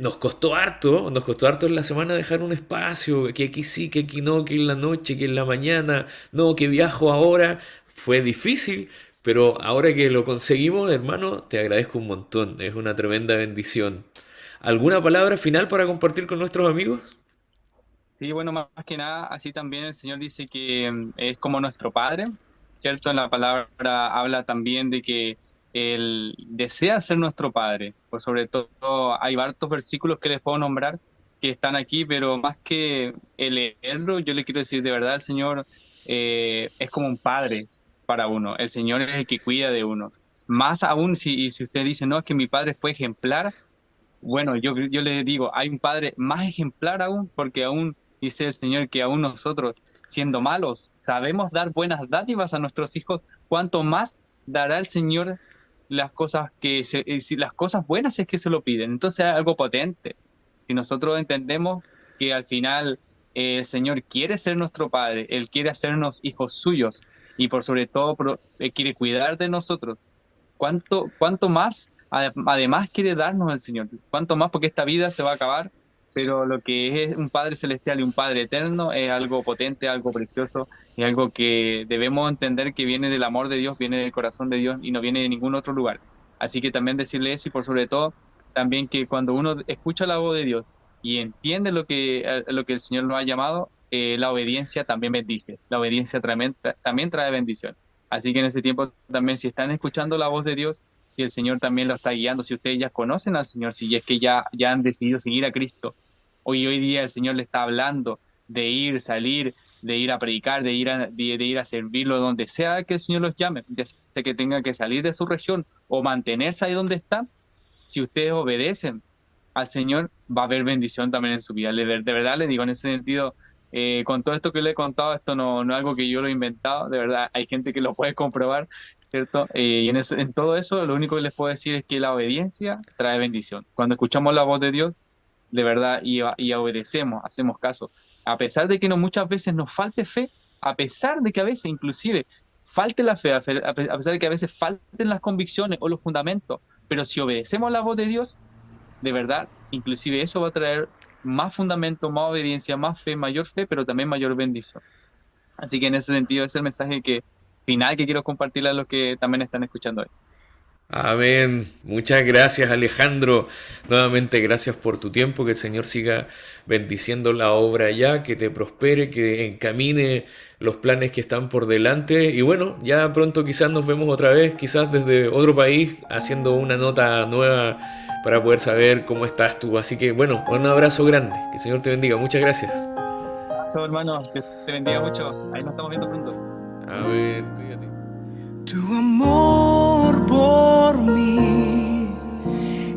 Nos costó harto en la semana dejar un espacio, que aquí sí, que aquí no, que en la noche, que en la mañana, no, que viajo ahora. Fue difícil, pero ahora que lo conseguimos, hermano, te agradezco un montón. Es una tremenda bendición. ¿Alguna palabra final para compartir con nuestros amigos? Sí, bueno, más que nada, así también el Señor dice que es como nuestro Padre, ¿cierto? En la palabra habla también de que Él desea ser nuestro Padre. Pues sobre todo hay hartos versículos que les puedo nombrar que están aquí, pero más que el leerlo, yo le quiero decir de verdad, el Señor es como un padre para uno. El Señor es el que cuida de uno. Más aún si usted dice, no, es que mi padre fue ejemplar. Bueno, yo le digo, hay un padre más ejemplar aún, porque aún dice el Señor que aún nosotros, siendo malos, sabemos dar buenas dádivas a nuestros hijos, cuanto más dará el Señor si las cosas buenas es que se lo piden. Entonces es algo potente. Si nosotros entendemos que al final el Señor quiere ser nuestro Padre, Él quiere hacernos hijos suyos y por sobre todo Él quiere cuidar de nosotros. ¿Cuánto más además quiere darnos el Señor? ¿Cuánto más? Porque esta vida se va a acabar, pero lo que es un Padre celestial y un Padre eterno es algo potente, algo precioso, es algo que debemos entender que viene del amor de Dios, viene del corazón de Dios y no viene de ningún otro lugar. Así que también decirle eso y por sobre todo también que cuando uno escucha la voz de Dios y entiende lo que el Señor nos ha llamado, la obediencia también bendice, la obediencia también trae bendición. Así que en ese tiempo también, si están escuchando la voz de Dios, si el Señor también lo está guiando, si ustedes ya conocen al Señor, si es que ya han decidido seguir a Cristo, hoy día el Señor le está hablando de ir, salir, de ir a predicar, de ir a servirlo donde sea que el Señor los llame, ya sea que tengan que salir de su región o mantenerse ahí donde están. Si ustedes obedecen al Señor, va a haber bendición también en su vida. De verdad les digo, en ese sentido, con todo esto que le he contado, esto no es algo que yo lo he inventado, de verdad, hay gente que lo puede comprobar, ¿cierto? Y en todo eso, lo único que les puedo decir es que la obediencia trae bendición. Cuando escuchamos la voz de Dios, de verdad, y obedecemos, hacemos caso, a pesar de que muchas veces nos falte fe, a pesar de que a veces inclusive falte la fe, a pesar de que a veces falten las convicciones o los fundamentos, pero si obedecemos la voz de Dios, de verdad, inclusive eso va a traer más fundamento, más obediencia, más fe, pero también mayor bendición. Así que en ese sentido es el mensaje final que quiero compartirle a los que también están escuchando hoy. Amén. Muchas gracias, Alejandro. Nuevamente gracias por tu tiempo, que el Señor siga bendiciendo la obra allá, que te prospere, que encamine los planes que están por delante. Y bueno, ya pronto quizás nos vemos otra vez, quizás desde otro país, haciendo una nota nueva para poder saber cómo estás tú. Así que bueno, un abrazo grande. Que el Señor te bendiga. Muchas gracias. Abrazo, hermano. Que te bendiga mucho. Ahí nos estamos viendo pronto. Amén. Cuídate. Tu amor por mí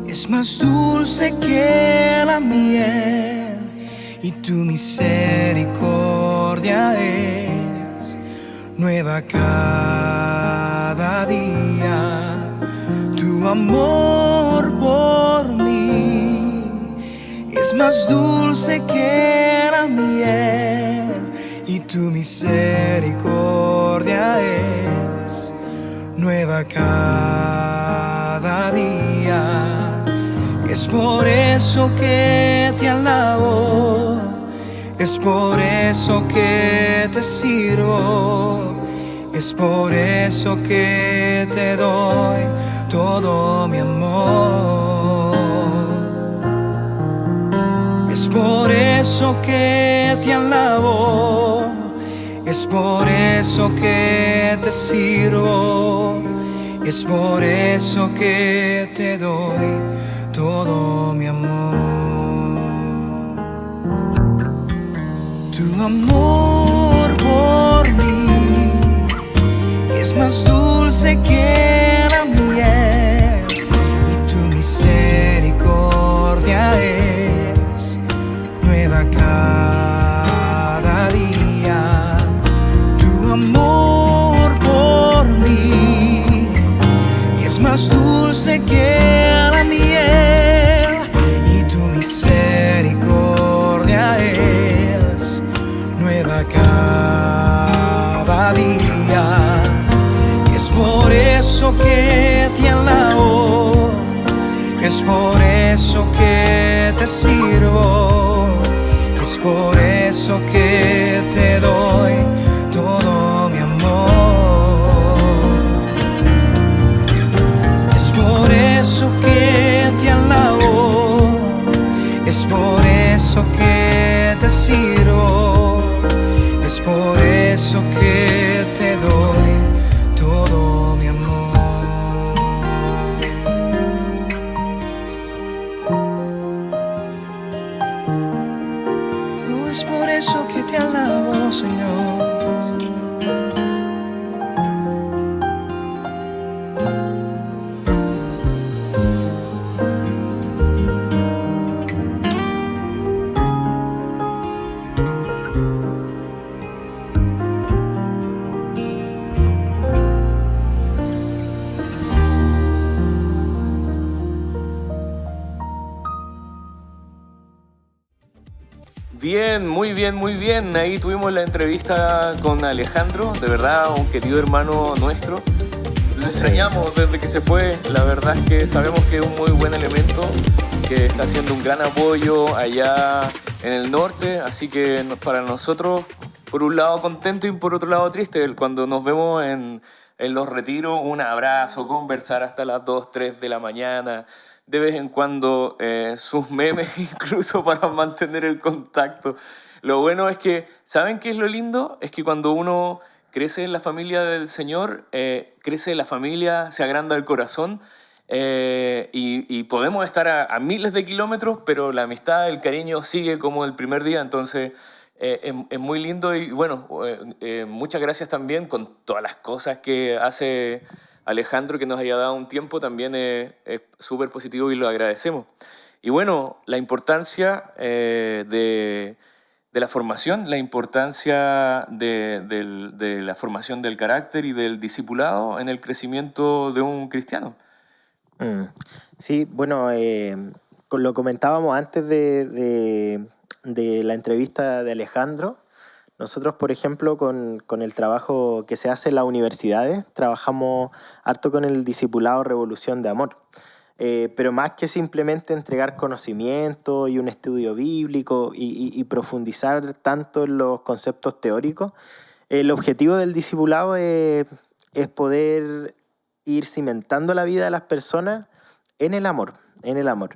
es más dulce que la miel y tu misericordia es nueva cada día. Tu amor por mí es más dulce que la miel y tu misericordia es nueva cada día. Es por eso que te alabo, es por eso que te sirvo, es por eso que te doy todo mi amor. Es por eso que te alabo, es por eso que te sirvo, es por eso que te doy todo mi amor. Tu amor por mí es más dulce que la miel y tu misericordia es nueva cada día. Tu amor por mí es más dulce que la miel y tu misericordia es nueva cada día. Es por eso que te alabo, es por eso que te sirvo, es por eso que te doy todo mi amor. Es por eso que te alabo, es por eso que te sirvo, es por eso que te doy todo mi amor. Es por eso que te alabo, Señor. Bien, muy bien, muy bien. Ahí tuvimos la entrevista con Alejandro, de verdad, un querido hermano nuestro. Lo extrañamos desde que se fue. La verdad es que sabemos que es un muy buen elemento, que está haciendo un gran apoyo allá en el norte. Así que para nosotros, por un lado contento y por otro lado triste. Cuando nos vemos en los retiros, un abrazo, conversar hasta las 2, 3 de la mañana. De vez en cuando sus memes incluso para mantener el contacto. Lo bueno es que, ¿saben qué es lo lindo? Es que cuando uno crece en la familia del Señor, crece la familia, se agranda el corazón y podemos estar a miles de kilómetros, pero la amistad, el cariño sigue como el primer día. Entonces, es muy lindo y bueno, muchas gracias también con todas las cosas que hace Alejandro, que nos haya dado un tiempo, también es súper positivo y lo agradecemos. Y bueno, la importancia de la formación, la importancia de la formación del carácter y del discipulado en el crecimiento de un cristiano. Sí, bueno, lo comentábamos antes de la entrevista de Alejandro. Nosotros, por ejemplo, con el trabajo que se hace en las universidades, trabajamos harto con el discipulado Revolución de Amor. Pero más que simplemente entregar conocimiento y un estudio bíblico y profundizar tanto en los conceptos teóricos, el objetivo del discipulado es poder ir cimentando la vida de las personas en el amor, en el amor.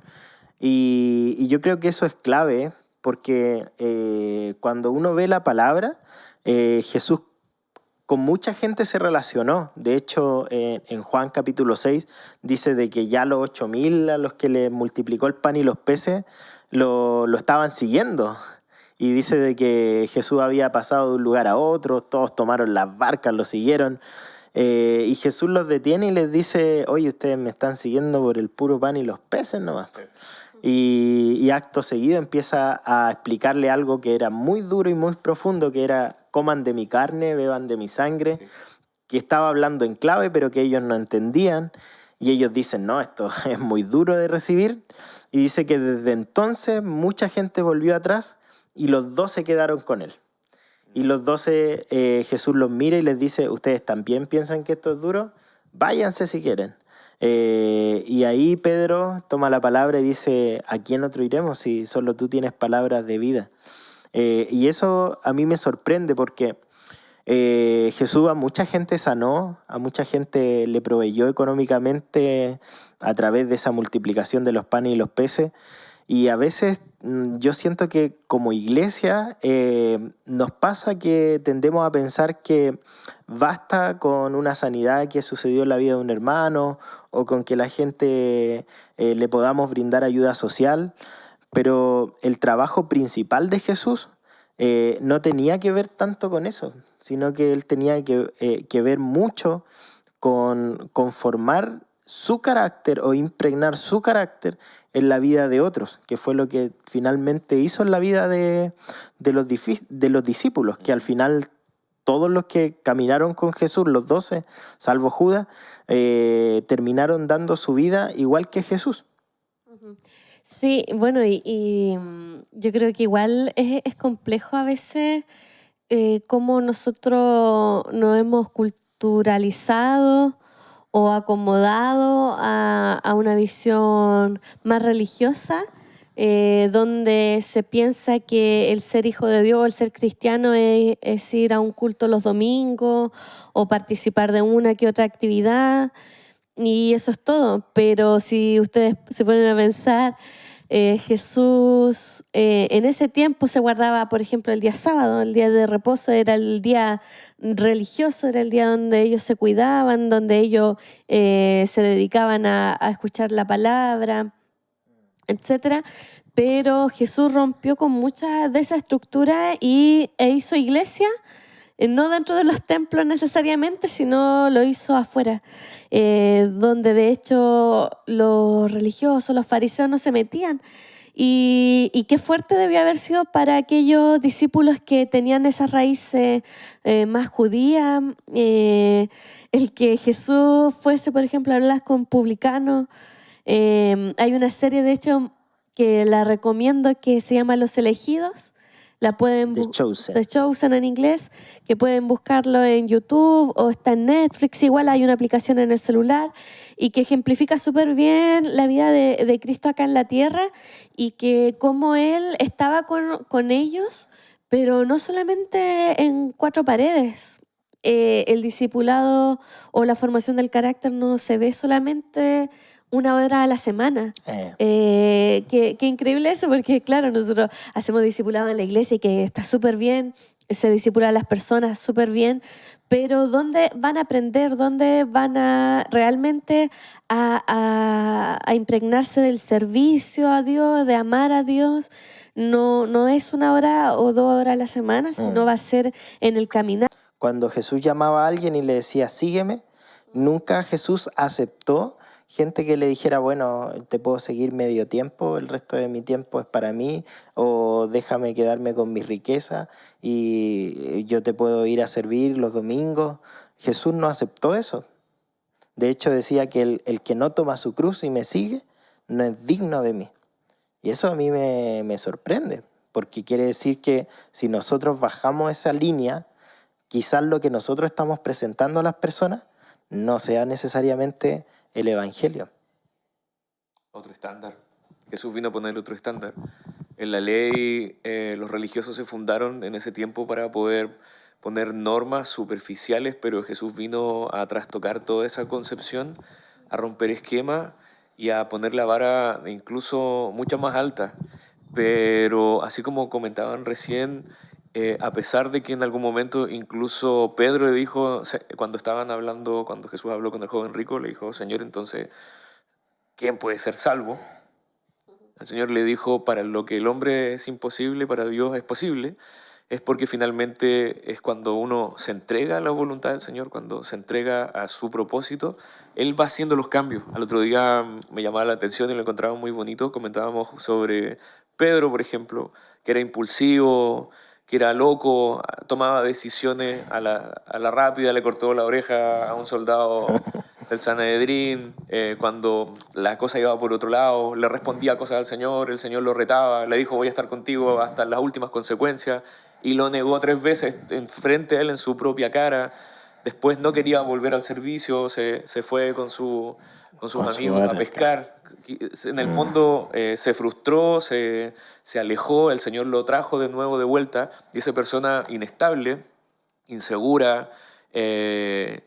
Y yo creo que eso es clave, porque cuando uno ve la palabra, Jesús con mucha gente se relacionó. De hecho, en Juan capítulo 6 dice de que ya los 8.000 a los que le multiplicó el pan y los peces lo estaban siguiendo. Y dice de que Jesús había pasado de un lugar a otro, todos tomaron las barcas, lo siguieron. Y Jesús los detiene y les dice, oye, ustedes me están siguiendo por el puro pan y los peces nomás. Y acto seguido empieza a explicarle algo que era muy duro y muy profundo, que era coman de mi carne, beban de mi sangre, que estaba hablando en clave pero que ellos no entendían. Y ellos dicen, no, esto es muy duro de recibir. Y dice que desde entonces mucha gente volvió atrás y los 12 quedaron con él. Y los 12, Jesús los mira y les dice, ¿ustedes también piensan que esto es duro? Váyanse si quieren. Y ahí Pedro toma la palabra y dice, ¿a quién otro iremos si solo tú tienes palabras de vida? Y eso a mí me sorprende porque Jesús a mucha gente sanó, a mucha gente le proveyó económicamente a través de esa multiplicación de los panes y los peces. Y a veces yo siento que como iglesia nos pasa que tendemos a pensar que basta con una sanidad que sucedió en la vida de un hermano o con que la gente le podamos brindar ayuda social, pero el trabajo principal de Jesús no tenía que ver tanto con eso, sino que él tenía que ver mucho con formar su carácter o impregnar su carácter en la vida de otros, que fue lo que finalmente hizo en la vida de los discípulos, que al final todos los que caminaron con Jesús, los 12, salvo Judas, terminaron dando su vida igual que Jesús. Sí, bueno, y yo creo que igual es complejo a veces cómo nosotros nos hemos culturalizado o acomodado a una visión más religiosa, donde se piensa que el ser hijo de Dios, el ser cristiano es ir a un culto los domingos o participar de una que otra actividad, y eso es todo. Pero si ustedes se ponen a pensar, Jesús en ese tiempo se guardaba, por ejemplo, el día sábado, el día de reposo era el día religioso, era el día donde ellos se cuidaban, donde ellos se dedicaban a escuchar la palabra, etcétera. Pero Jesús rompió con muchas de esas estructuras e hizo iglesia, no dentro de los templos necesariamente, sino lo hizo afuera, donde de hecho los religiosos, los fariseos no se metían. Y qué fuerte debió haber sido para aquellos discípulos que tenían esas raíces más judías, el que Jesús fuese, por ejemplo, a hablar con publicanos. Hay una serie, de hecho, que la recomiendo, que se llama Los Elegidos. La pueden The Chosen. The Chosen en inglés, que pueden buscarlo en YouTube o está en Netflix. Igual hay una aplicación en el celular y que ejemplifica súper bien la vida de Cristo acá en la tierra y que cómo Él estaba con ellos, pero no solamente en cuatro paredes. El discipulado o la formación del carácter no se ve solamente una hora a la semana. Qué increíble eso, porque claro, nosotros hacemos discipulado en la iglesia y que está súper bien, se discipula a las personas súper bien, pero ¿dónde van a aprender? ¿Dónde van a realmente a impregnarse del servicio a Dios, de amar a Dios? No es una hora o 2 horas a la semana, sino va a ser en el caminar. Cuando Jesús llamaba a alguien y le decía, sígueme, nunca Jesús aceptó gente que le dijera, bueno, te puedo seguir medio tiempo, el resto de mi tiempo es para mí, o déjame quedarme con mi riqueza y yo te puedo ir a servir los domingos. Jesús no aceptó eso. De hecho decía que el que no toma su cruz y me sigue, no es digno de mí. Y eso a mí me sorprende, porque quiere decir que si nosotros bajamos esa línea, quizás lo que nosotros estamos presentando a las personas no sea necesariamente el Evangelio. Otro estándar. Jesús vino a poner otro estándar. En la ley, los religiosos se fundaron en ese tiempo para poder poner normas superficiales, pero Jesús vino a trastocar toda esa concepción, a romper esquemas y a poner la vara incluso mucho más alta. Pero así como comentaban recién, a pesar de que en algún momento incluso Pedro le dijo, cuando Jesús habló con el joven rico, le dijo, Señor, entonces, ¿quién puede ser salvo? El Señor le dijo, para lo que el hombre es imposible, para Dios es posible. Es porque finalmente es cuando uno se entrega a la voluntad del Señor, cuando se entrega a su propósito, Él va haciendo los cambios. Al otro día me llamaba la atención y lo encontraba muy bonito. Comentábamos sobre Pedro, por ejemplo, que era impulsivo, que era loco, tomaba decisiones a la rápida, le cortó la oreja a un soldado del Sanedrín, cuando la cosa iba por otro lado, le respondía cosas al Señor, el Señor lo retaba, le dijo voy a estar contigo hasta las últimas consecuencias, y lo negó 3 veces enfrente a él en su propia cara. Después no quería volver al servicio, se fue con sus amigos a pescar. En el fondo se frustró, se alejó, el Señor lo trajo de nuevo de vuelta, y esa persona inestable, insegura, el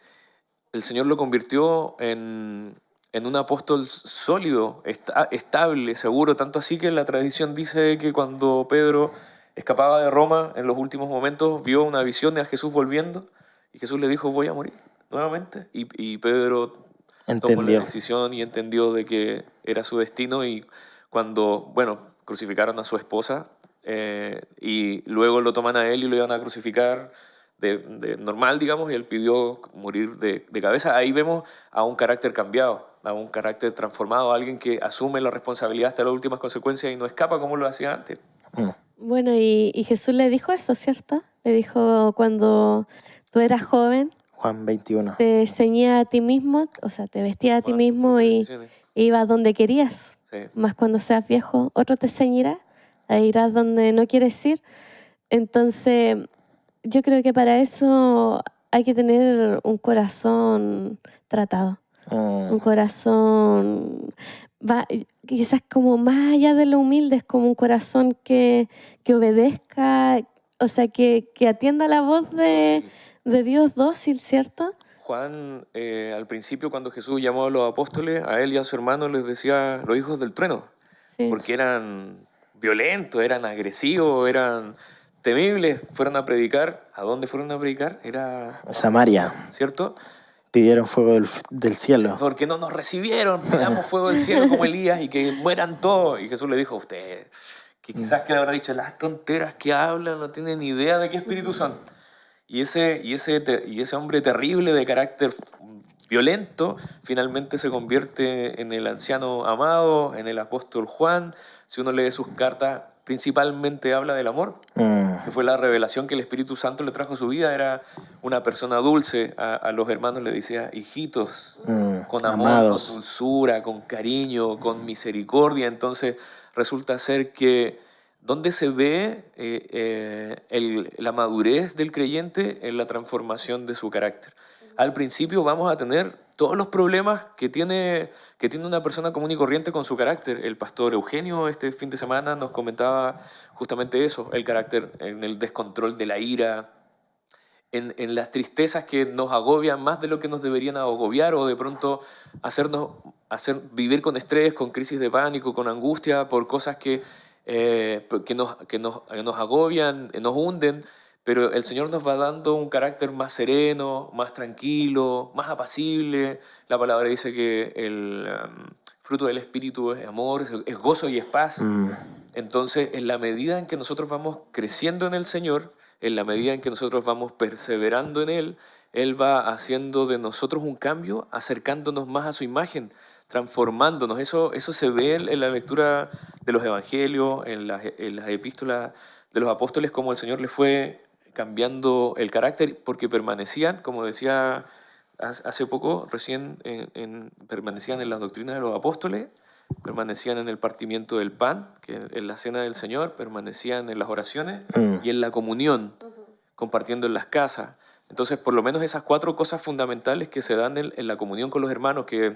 Señor lo convirtió en un apóstol sólido, estable, seguro, tanto así que la tradición dice que cuando Pedro escapaba de Roma en los últimos momentos, vio una visión de a Jesús volviendo, y Jesús le dijo, voy a morir nuevamente, y Pedro tomó la decisión y entendió de que era su destino, y cuando, crucificaron a su esposa, y luego lo toman a él y lo iban a crucificar de normal, digamos, y él pidió morir de cabeza. Ahí vemos a un carácter cambiado, a un carácter transformado, a alguien que asume la responsabilidad hasta las últimas consecuencias y no escapa como lo hacía antes. Bueno, y Jesús le dijo eso, ¿cierto? Le dijo cuando tú eras joven, Juan 21. te ceñía a ti mismo, o sea, te vestía a ti mismo y ibas donde querías. Sí. Más cuando seas viejo, otro te ceñirá, e irás donde no quieres ir. Entonces, yo creo que para eso hay que tener un corazón tratado. Un corazón, quizás como más allá de lo humilde, es como un corazón que obedezca, o sea, que atienda la voz de Dios dócil, ¿cierto? Juan, al principio cuando Jesús llamó a los apóstoles, a él y a su hermano les decía los hijos del trueno, Sí. porque eran violentos, eran agresivos, eran temibles. Fueron a predicar. ¿A dónde fueron a predicar? Era Samaria. ¿cierto? Pidieron fuego del cielo. Porque no nos recibieron, pidamos fuego del cielo como Elías y que mueran todos. Y Jesús le dijo a ustedes, que quizás que le habrá dicho, las tonteras que hablan, no tienen ni idea de qué espíritu son. Y ese hombre terrible de carácter violento finalmente se convierte en el anciano amado, en el apóstol Juan. Si uno lee sus cartas, principalmente habla del amor, que fue la revelación que el Espíritu Santo le trajo a su vida. Era una persona dulce. A los hermanos le decía, hijitos, con amor, amados, con dulzura, con cariño, con misericordia. Entonces resulta ser que ¿dónde se ve la madurez del creyente? En la transformación de su carácter. Al principio vamos a tener todos los problemas que tiene una persona común y corriente con su carácter. El pastor Eugenio este fin de semana nos comentaba justamente eso, el carácter en el descontrol de la ira, en las tristezas que nos agobian más de lo que nos deberían agobiar, o de pronto hacernos vivir con estrés, con crisis de pánico, con angustia, por cosas que nos agobian, nos hunden, pero el Señor nos va dando un carácter más sereno, más tranquilo, más apacible. La palabra dice que el fruto del Espíritu es amor, es gozo y es paz. Entonces, en la medida en que nosotros vamos creciendo en el Señor, en la medida en que nosotros vamos perseverando en Él, Él va haciendo de nosotros un cambio, acercándonos más a su imagen, transformándonos. Eso se ve en la lectura de los evangelios, en las epístolas de los apóstoles, como el Señor les fue cambiando el carácter, porque permanecían, como decía hace poco, recién permanecían en las doctrinas de los apóstoles, permanecían en el partimiento del pan, que en la cena del Señor, permanecían en las oraciones y en la comunión, compartiendo en las casas. Entonces, por lo menos esas 4 cosas fundamentales que se dan en la comunión con los hermanos, que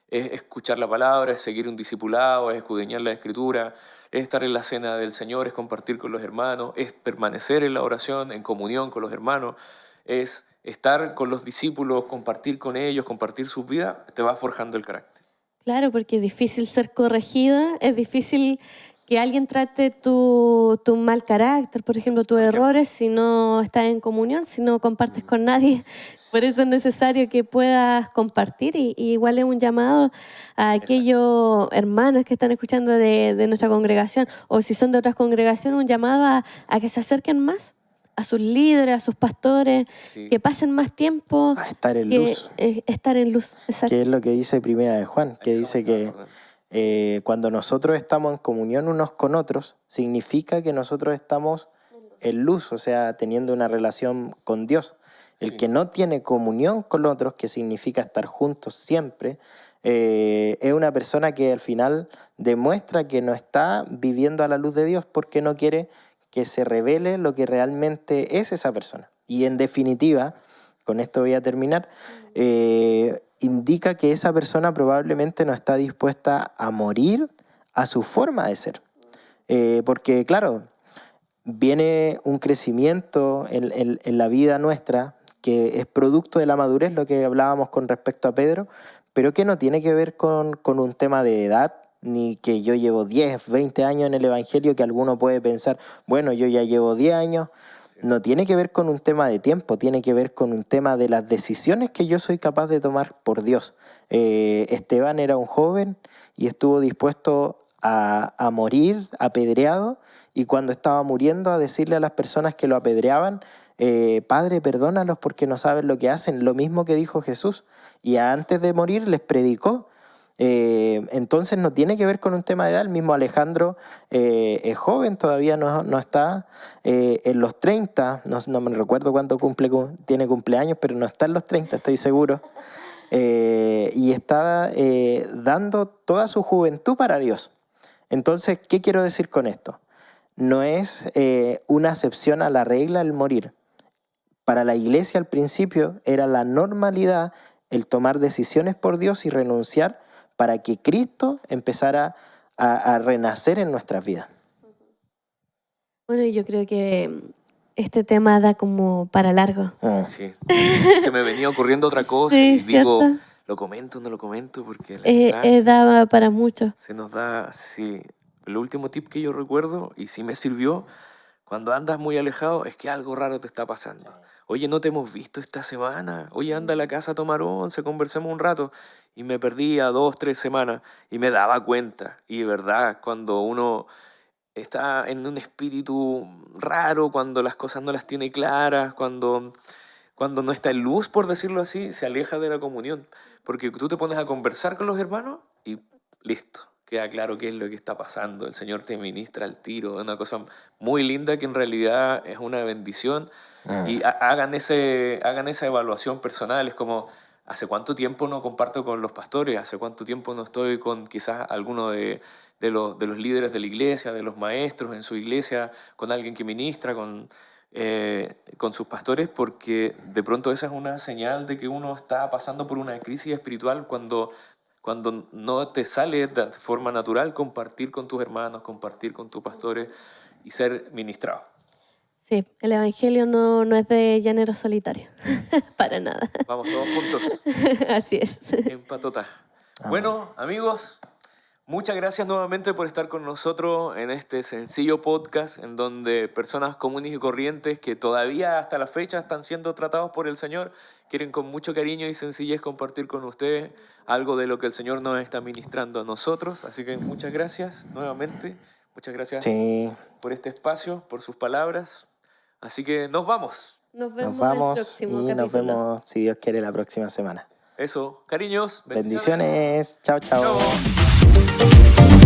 es escuchar la palabra, es seguir un discipulado, es escudriñar la Escritura, es estar en la cena del Señor, es compartir con los hermanos, es permanecer en la oración, en comunión con los hermanos, es estar con los discípulos, compartir con ellos, compartir sus vidas, te va forjando el carácter. Claro, porque es difícil ser corregida, es difícil que alguien trate tu mal carácter, por ejemplo, tus errores, si no estás en comunión, si no compartes con nadie. Por eso es necesario que puedas compartir y igual es un llamado a aquellos hermanos que están escuchando de nuestra congregación, o si son de otras congregaciones, un llamado a que se acerquen más a sus líderes, a sus pastores, Sí. que pasen más tiempo. A estar en luz. Estar en luz, exacto. Que es lo que dice Primera de Juan, que dice que cuando nosotros estamos en comunión unos con otros, significa que nosotros estamos en luz, o sea, teniendo una relación con Dios. El Sí. que no tiene comunión con los otros, que significa estar juntos siempre, es una persona que al final demuestra que no está viviendo a la luz de Dios porque no quiere que se revele lo que realmente es esa persona. Y en definitiva, con esto voy a terminar, indica que esa persona probablemente no está dispuesta a morir a su forma de ser. Porque claro, viene un crecimiento en la vida nuestra que es producto de la madurez, lo que hablábamos con respecto a Pedro, pero que no tiene que ver con un tema de edad, ni que yo llevo 10, 20 años en el Evangelio, que alguno puede pensar, bueno, yo ya llevo 10 años. No tiene que ver con un tema de tiempo, tiene que ver con un tema de las decisiones que yo soy capaz de tomar por Dios. Esteban era un joven y estuvo dispuesto a morir apedreado, y cuando estaba muriendo a decirle a las personas que lo apedreaban, Padre, perdónalos porque no saben lo que hacen, lo mismo que dijo Jesús, y antes de morir les predicó. Entonces no tiene que ver con un tema de edad. El mismo Alejandro es joven, todavía no está en los 30, no me recuerdo cuánto tiene cumpleaños, pero no está en los 30, estoy seguro. Y está dando toda su juventud para Dios. Entonces, ¿qué quiero decir con esto? No es una excepción a la regla el morir. Para la iglesia al principio era la normalidad el tomar decisiones por Dios y renunciar para que Cristo empezara a renacer en nuestras vidas. Bueno, yo creo que este tema da como para largo. Sí. Se me venía ocurriendo otra cosa Sí, y digo, ¿cierto? ¿lo comento o no lo comento? Porque la verdad Da para mucho. se nos da, sí. El último tip que yo recuerdo, y sí me sirvió, cuando andas muy alejado, es que algo raro te está pasando. Oye, no te hemos visto esta semana. Oye, anda a la casa a tomar once, conversemos un rato. Y me perdí a 2, 3 semanas y me daba cuenta. Y de verdad, cuando uno está en un espíritu raro, cuando las cosas no las tiene claras, cuando no está en luz, por decirlo así, se aleja de la comunión. Porque tú te pones a conversar con los hermanos y listo, queda claro qué es lo que está pasando. El Señor te ministra al tiro. Es una cosa muy linda que en realidad es una bendición. Y hagan esa evaluación personal. Es como, ¿hace cuánto tiempo no comparto con los pastores? ¿Hace cuánto tiempo no estoy con quizás alguno de los líderes de la iglesia, de los maestros en su iglesia, con alguien que ministra, con sus pastores? Porque de pronto esa es una señal de que uno está pasando por una crisis espiritual cuando no te sale de forma natural compartir con tus hermanos, compartir con tus pastores y ser ministrado. Sí, el Evangelio no es de llanero solitario, para nada. Vamos todos juntos, Así es. en patota. Amén. Bueno, amigos, muchas gracias nuevamente por estar con nosotros en este sencillo podcast en donde personas comunes y corrientes que todavía hasta la fecha están siendo tratados por el Señor quieren con mucho cariño y sencillez compartir con ustedes algo de lo que el Señor nos está ministrando a nosotros. Así que muchas gracias nuevamente. Muchas gracias Sí, por este espacio, por sus palabras. Así que nos vamos. Nos vemos nos vamos en el próximo y nos capítulo. vemos, si Dios quiere, la próxima semana. Eso, cariños, Bendiciones. Chao, chao. Chao.